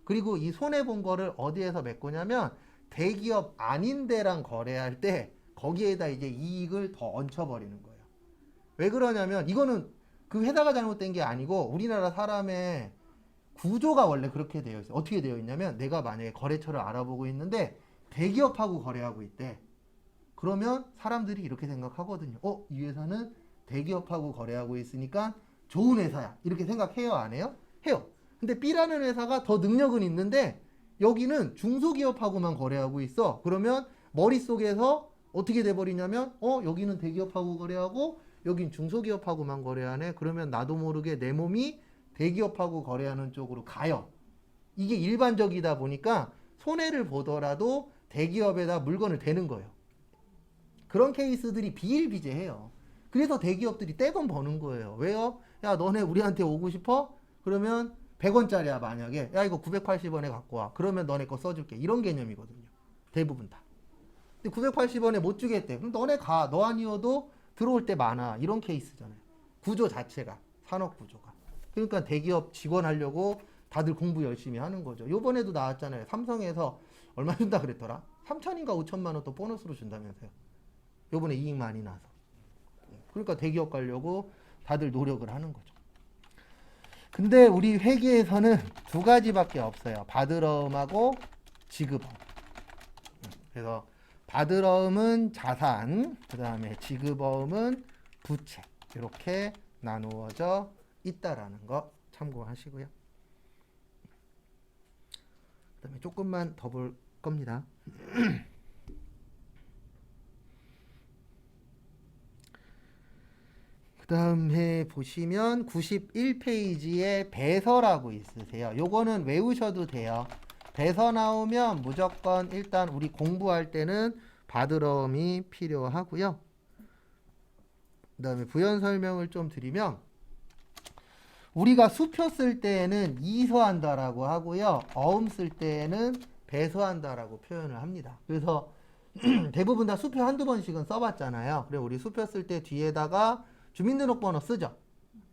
Speaker 1: 그리고 이 손해본 거를 어디에서 메꾸냐면 대기업 아닌 데랑 거래할 때 거기에다 이제 이익을 더 얹혀버리는 거예요. 왜 그러냐면 이거는 그 회사가 잘못된 게 아니고 우리나라 사람의 구조가 원래 그렇게 되어 있어요. 어떻게 되어 있냐면 내가 만약에 거래처를 알아보고 있는데 대기업하고 거래하고 있대. 그러면 사람들이 이렇게 생각하거든요. 이 회사는 대기업하고 거래하고 있으니까 좋은 회사야. 이렇게 생각해요, 안 해요? 해요. 근데 B라는 회사가 더 능력은 있는데 여기는 중소기업하고만 거래하고 있어. 그러면 머릿속에서 어떻게 돼버리냐면 여기는 대기업하고 거래하고 여긴 중소기업하고만 거래하네. 그러면 나도 모르게 내 몸이 대기업하고 거래하는 쪽으로 가요. 이게 일반적이다 보니까 손해를 보더라도 대기업에다 물건을 대는 거예요. 그런 케이스들이 비일비재해요. 그래서 대기업들이 떼돈 버는 거예요. 왜요? 야, 너네 우리한테 오고 싶어? 그러면 100원짜리야 만약에. 야, 이거 980원에 갖고 와. 그러면 너네 거 써줄게. 이런 개념이거든요. 대부분 다. 근데 980원에 못 주겠대. 그럼 너네 가. 너 아니어도 들어올 때 많아. 이런 케이스잖아요. 구조 자체가. 산업 구조가. 그러니까 대기업 직원 하려고 다들 공부 열심히 하는 거죠. 요번에도 나왔잖아요. 삼성에서 얼마 준다 그랬더라? 3천인가 5천만 원 또 보너스로 준다면서요. 요번에 이익 많이 나서. 그러니까 대기업 가려고 다들 노력을 하는 거죠. 근데 우리 회계에서는 두 가지밖에 없어요. 받으러움하고 지급어음. 그래서 받으러움은 자산, 그 다음에 지급어음은 부채. 이렇게 나누어져 있다라는 거 참고하시고요. 그 다음에 조금만 더 볼 겁니다. 그 다음에 보시면 91페이지에 배서라고 있으세요. 요거는 외우셔도 돼요. 배서 나오면 무조건 일단 우리 공부할 때는 받으러움이 필요하고요. 그 다음에 부연 설명을 좀 드리면 우리가 수표 쓸 때에는 이서한다라고 하고요. 어음 쓸 때에는 배서한다라고 표현을 합니다. 그래서 대부분 다 수표 한두 번씩은 써봤잖아요. 그래 우리 수표 쓸 때 뒤에다가 주민등록번호 쓰죠.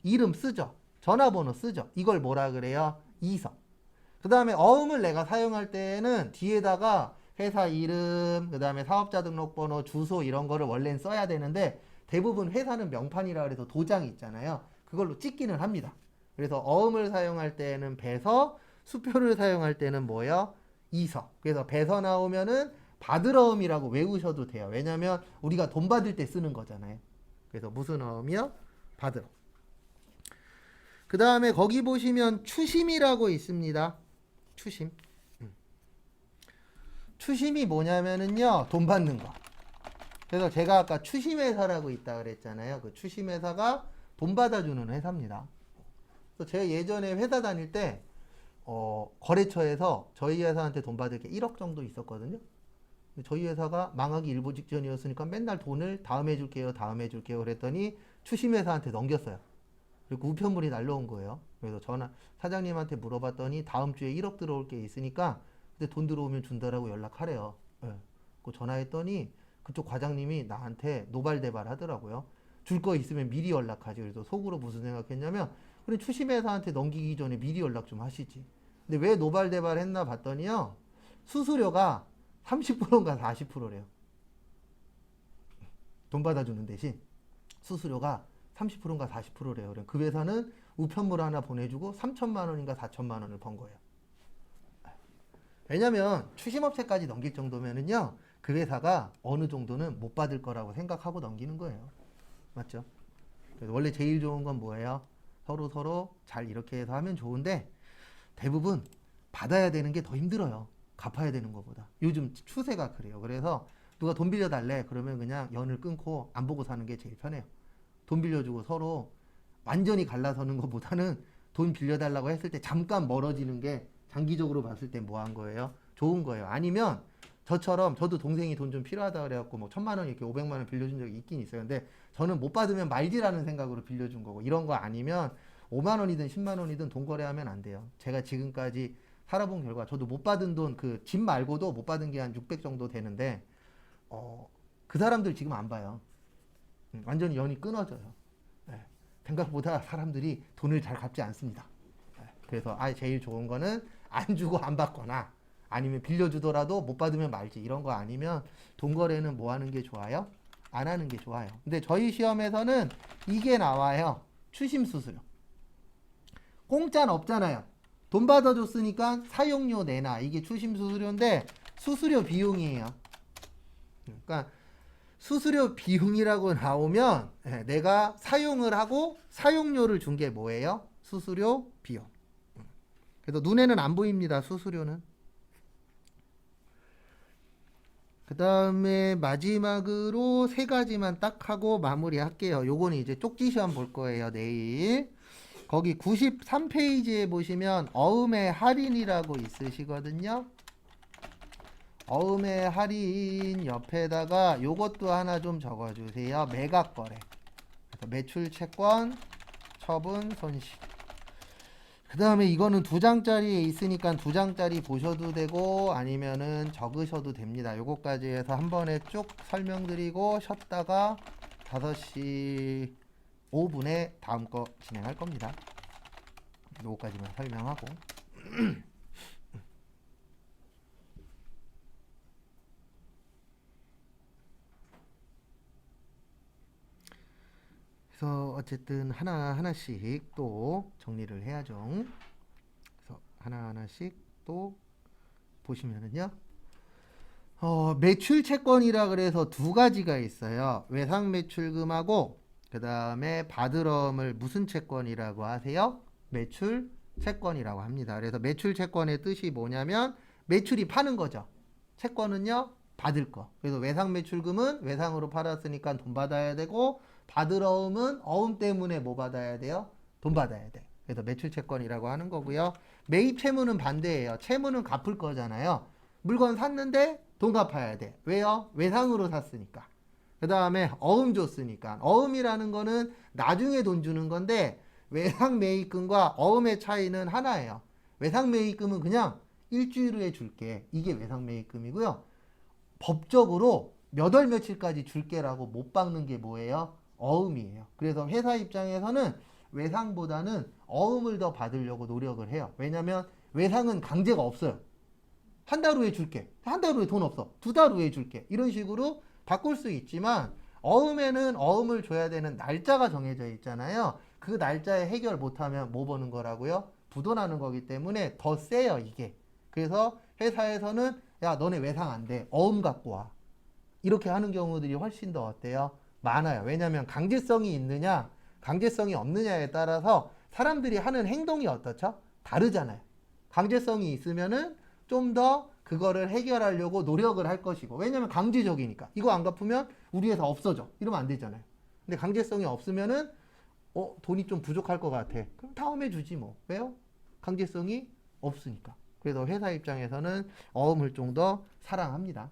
Speaker 1: 이름 쓰죠. 전화번호 쓰죠. 이걸 뭐라 그래요? 이서. 그 다음에 어음을 내가 사용할 때는 뒤에다가 회사 이름, 그 다음에 사업자 등록번호, 주소 이런 거를 원래는 써야 되는데 대부분 회사는 명판이라 그래서 도장이 있잖아요. 그걸로 찍기는 합니다. 그래서 어음을 사용할 때는 배서, 수표를 사용할 때는 뭐예요? 이서. 그래서 배서 나오면은 받으러움이라고 외우셔도 돼요. 왜냐면 우리가 돈 받을 때 쓰는 거잖아요. 그래서 무슨 어음이요? 받으러. 그 다음에 거기 보시면 추심이라고 있습니다. 추심. 추심이 뭐냐면은요, 돈 받는 거. 그래서 제가 아까 추심회사라고 있다 그랬잖아요. 그 추심회사가 돈 받아주는 회사입니다. 그래서 제가 예전에 회사 다닐 때 거래처에서 저희 회사한테 돈 받을 게 1억 정도 있었거든요. 저희 회사가 망하기 일보 직전이었으니까 맨날 돈을 다음에 줄게요, 다음에 줄게요 그랬더니 추심회사한테 넘겼어요. 그리고 우편물이 날라온 거예요. 그래서 전화 사장님한테 물어봤더니 다음 주에 1억 들어올 게 있으니까 근데 돈 들어오면 준다라고 연락하래요. 네. 그 전화했더니 그쪽 과장님이 나한테 노발대발 하더라고요. 줄 거 있으면 미리 연락하지. 그래서 속으로 무슨 생각했냐면 그래 추심회사한테 넘기기 전에 미리 연락 좀 하시지. 근데 왜 노발대발 했나 봤더니요. 수수료가 30%인가 40%래요. 돈 받아주는 대신 수수료가 30%인가 40%래요. 그 회사는 우편물 하나 보내주고 3천만 원인가 4천만 원을 번 거예요. 왜냐면 추심업체까지 넘길 정도면은요. 그 회사가 어느 정도는 못 받을 거라고 생각하고 넘기는 거예요. 맞죠? 그래서 원래 제일 좋은 건 뭐예요? 서로 잘 이렇게 해서 하면 좋은데 대부분 받아야 되는 게 더 힘들어요. 갚아야 되는 것보다. 요즘 추세가 그래요. 그래서 누가 돈 빌려달래 그러면 그냥 연을 끊고 안 보고 사는 게 제일 편해요. 돈 빌려주고 서로 완전히 갈라서는 것보다는 돈 빌려달라고 했을 때 잠깐 멀어지는 게 장기적으로 봤을 때 뭐 한 거예요? 좋은 거예요. 아니면 저처럼 저도 동생이 돈 좀 필요하다 그래갖고 뭐 1,000만 원 이렇게 500만 원 빌려준 적이 있긴 있어요. 근데 저는 못 받으면 말지라는 생각으로 빌려준 거고 이런 거 아니면 5만 원이든 10만 원이든 돈 거래하면 안 돼요. 제가 지금까지 살아본 결과 저도 못 받은 돈 그 집 말고도 못 받은 게 한 600 정도 되는데 그 사람들 지금 안 봐요. 완전히 연이 끊어져요. 네. 생각보다 사람들이 돈을 잘 갚지 않습니다. 네. 그래서 제일 좋은 거는 안 주고 안 받거나 아니면 빌려주더라도 못 받으면 말지 이런 거 아니면 돈 거래는 뭐 하는 게 좋아요? 안 하는 게 좋아요. 근데 저희 시험에서는 이게 나와요. 추심 수수료. 공짜는 없잖아요. 돈 받아줬으니까 사용료 내놔. 이게 추심 수수료인데 수수료 비용이에요. 그러니까 수수료 비용이라고 나오면 내가 사용을 하고 사용료를 준 게 뭐예요? 수수료 비용. 그래서 눈에는 안 보입니다. 수수료는. 그 다음에 마지막으로 세 가지만 딱 하고 마무리할게요. 요거는 이제 쪽지 시험 볼 거예요. 내일. 거기 93페이지에 보시면 어음의 할인이라고 있으시거든요. 어음의 할인 옆에다가 요것도 하나 좀 적어주세요. 매각거래. 그래서 매출 채권, 처분, 손실. 그 다음에 이거는 2장짜리에 있으니까 2장짜리 보셔도 되고 아니면은 적으셔도 됩니다. 요거까지 해서 한 번에 쭉 설명드리고 쉬었다가 5시 5분에 다음 거 진행할 겁니다. 요거까지만 설명하고 그래서 어쨌든 하나하나씩 또 정리를 해야죠. 그래서 하나하나씩 또 보시면은요. 매출 채권이라 그래서 두 가지가 있어요. 외상 매출금하고 그 다음에 받으럼을 무슨 채권이라고 하세요? 매출 채권이라고 합니다. 그래서 매출 채권의 뜻이 뭐냐면 매출이 파는 거죠. 채권은요 받을 거. 그래서 외상 매출금은 외상으로 팔았으니까 돈 받아야 되고 받으러움은 어음 때문에 뭐 받아야 돼요? 돈 받아야 돼. 그래서 매출 채권이라고 하는 거고요. 매입 채무는 반대예요. 채무는 갚을 거잖아요. 물건 샀는데 돈 갚아야 돼. 왜요? 외상으로 샀으니까. 그 다음에 어음 줬으니까. 어음이라는 거는 나중에 돈 주는 건데 외상 매입금과 어음의 차이는 하나예요. 외상 매입금은 그냥 일주일 후에 줄게. 이게 외상 매입금이고요. 법적으로 몇 월 며칠까지 줄게라고 못 박는 게 뭐예요? 어음이에요. 그래서 회사 입장에서는 외상보다는 어음을 더 받으려고 노력을 해요. 왜냐면 외상은 강제가 없어요. 한 달 후에 줄게. 한 달 후에 돈 없어. 2달 후에 줄게. 이런 식으로 바꿀 수 있지만 어음에는 어음을 줘야 되는 날짜가 정해져 있잖아요. 그 날짜에 해결 못하면 뭐 버는 거라고요? 부도나는 거기 때문에 더 세요 이게. 그래서 회사에서는 야 너네 외상 안 돼. 어음 갖고 와. 이렇게 하는 경우들이 훨씬 더 어때요? 많아요. 왜냐하면 강제성이 있느냐 강제성이 없느냐에 따라서 사람들이 하는 행동이 어떻죠? 다르잖아요. 강제성이 있으면은 좀 더 그거를 해결하려고 노력을 할 것이고 왜냐면 강제적이니까 이거 안 갚으면 우리 회사 없어져 이러면 안 되잖아요. 근데 강제성이 없으면은 돈이 좀 부족할 것 같아. 그럼 다음에 주지 뭐. 왜요? 강제성이 없으니까. 그래서 회사 입장에서는 어음을 좀 더 사랑합니다.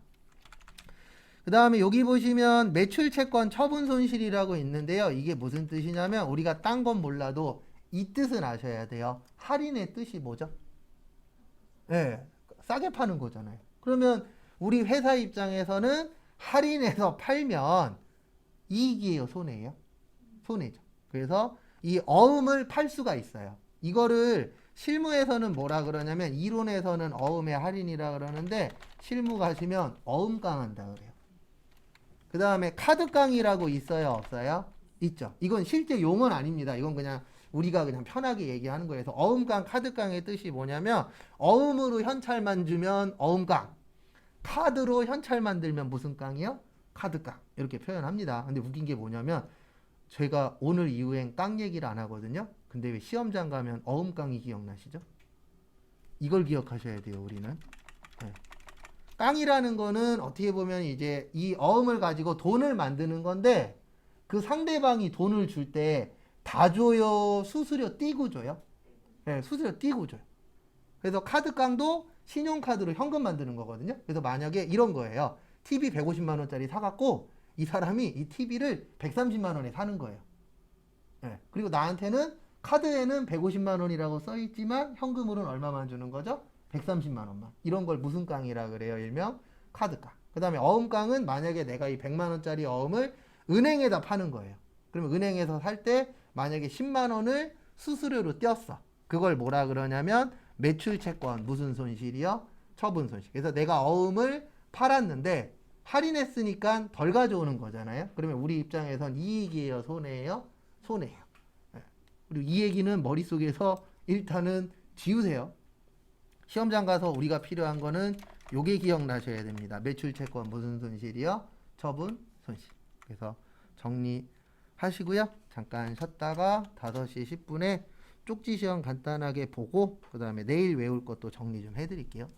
Speaker 1: 그 다음에 여기 보시면 매출 채권 처분 손실이라고 있는데요. 이게 무슨 뜻이냐면 우리가 딴 건 몰라도 이 뜻은 아셔야 돼요. 할인의 뜻이 뭐죠? 네, 싸게 파는 거잖아요. 그러면 우리 회사 입장에서는 할인해서 팔면 이익이에요, 손해예요? 손해죠. 그래서 이 어음을 팔 수가 있어요. 이거를 실무에서는 뭐라 그러냐면 이론에서는 어음의 할인이라 그러는데 실무 가시면 어음강 한다 그래요. 그 다음에 카드깡이라고 있어요? 없어요? 있죠. 이건 실제 용어는 아닙니다. 이건 그냥 우리가 그냥 편하게 얘기하는 거예요. 그래서 어음깡, 카드깡의 뜻이 뭐냐면 어음으로 현찰만 주면 어음깡, 카드로 현찰 만들면 무슨 깡이요? 카드깡. 이렇게 표현합니다. 근데 웃긴 게 뭐냐면 제가 오늘 이후엔 깡 얘기를 안 하거든요. 근데 왜 시험장 가면 어음깡이 기억나시죠? 이걸 기억하셔야 돼요, 우리는. 네. 깡이라는 거는 어떻게 보면 이제 이 어음을 가지고 돈을 만드는 건데 그 상대방이 돈을 줄 때 다 줘요? 수수료 띄고 줘요? 네, 수수료 띄고 줘요. 그래서 카드깡도 신용카드로 현금 만드는 거거든요. 그래서 만약에 이런 거예요. TV 150만 원짜리 사갖고 이 사람이 이 TV를 130만 원에 사는 거예요. 네, 그리고 나한테는 카드에는 150만 원이라고 써있지만 현금으로는 얼마만 주는 거죠? 130만 원만. 이런 걸 무슨 깡이라 그래요? 일명 카드깡. 그 다음에 어음깡은 만약에 내가 이 100만 원짜리 어음을 은행에다 파는 거예요. 그러면 은행에서 살 때 만약에 10만 원을 수수료로 떼었어. 그걸 뭐라 그러냐면 매출 채권 무슨 손실이요? 처분 손실. 그래서 내가 어음을 팔았는데 할인했으니까 덜 가져오는 거잖아요. 그러면 우리 입장에선 이익이에요? 손해예요? 손해예요. 그리고 이 얘기는 머릿속에서 일단은 지우세요. 시험장 가서 우리가 필요한 거는 요게 기억나셔야 됩니다. 매출 채권 무슨 손실이요? 처분 손실. 그래서 정리하시고요. 잠깐 쉬었다가 5시 10분에 쪽지 시험 간단하게 보고 그 다음에 내일 외울 것도 정리 좀 해드릴게요.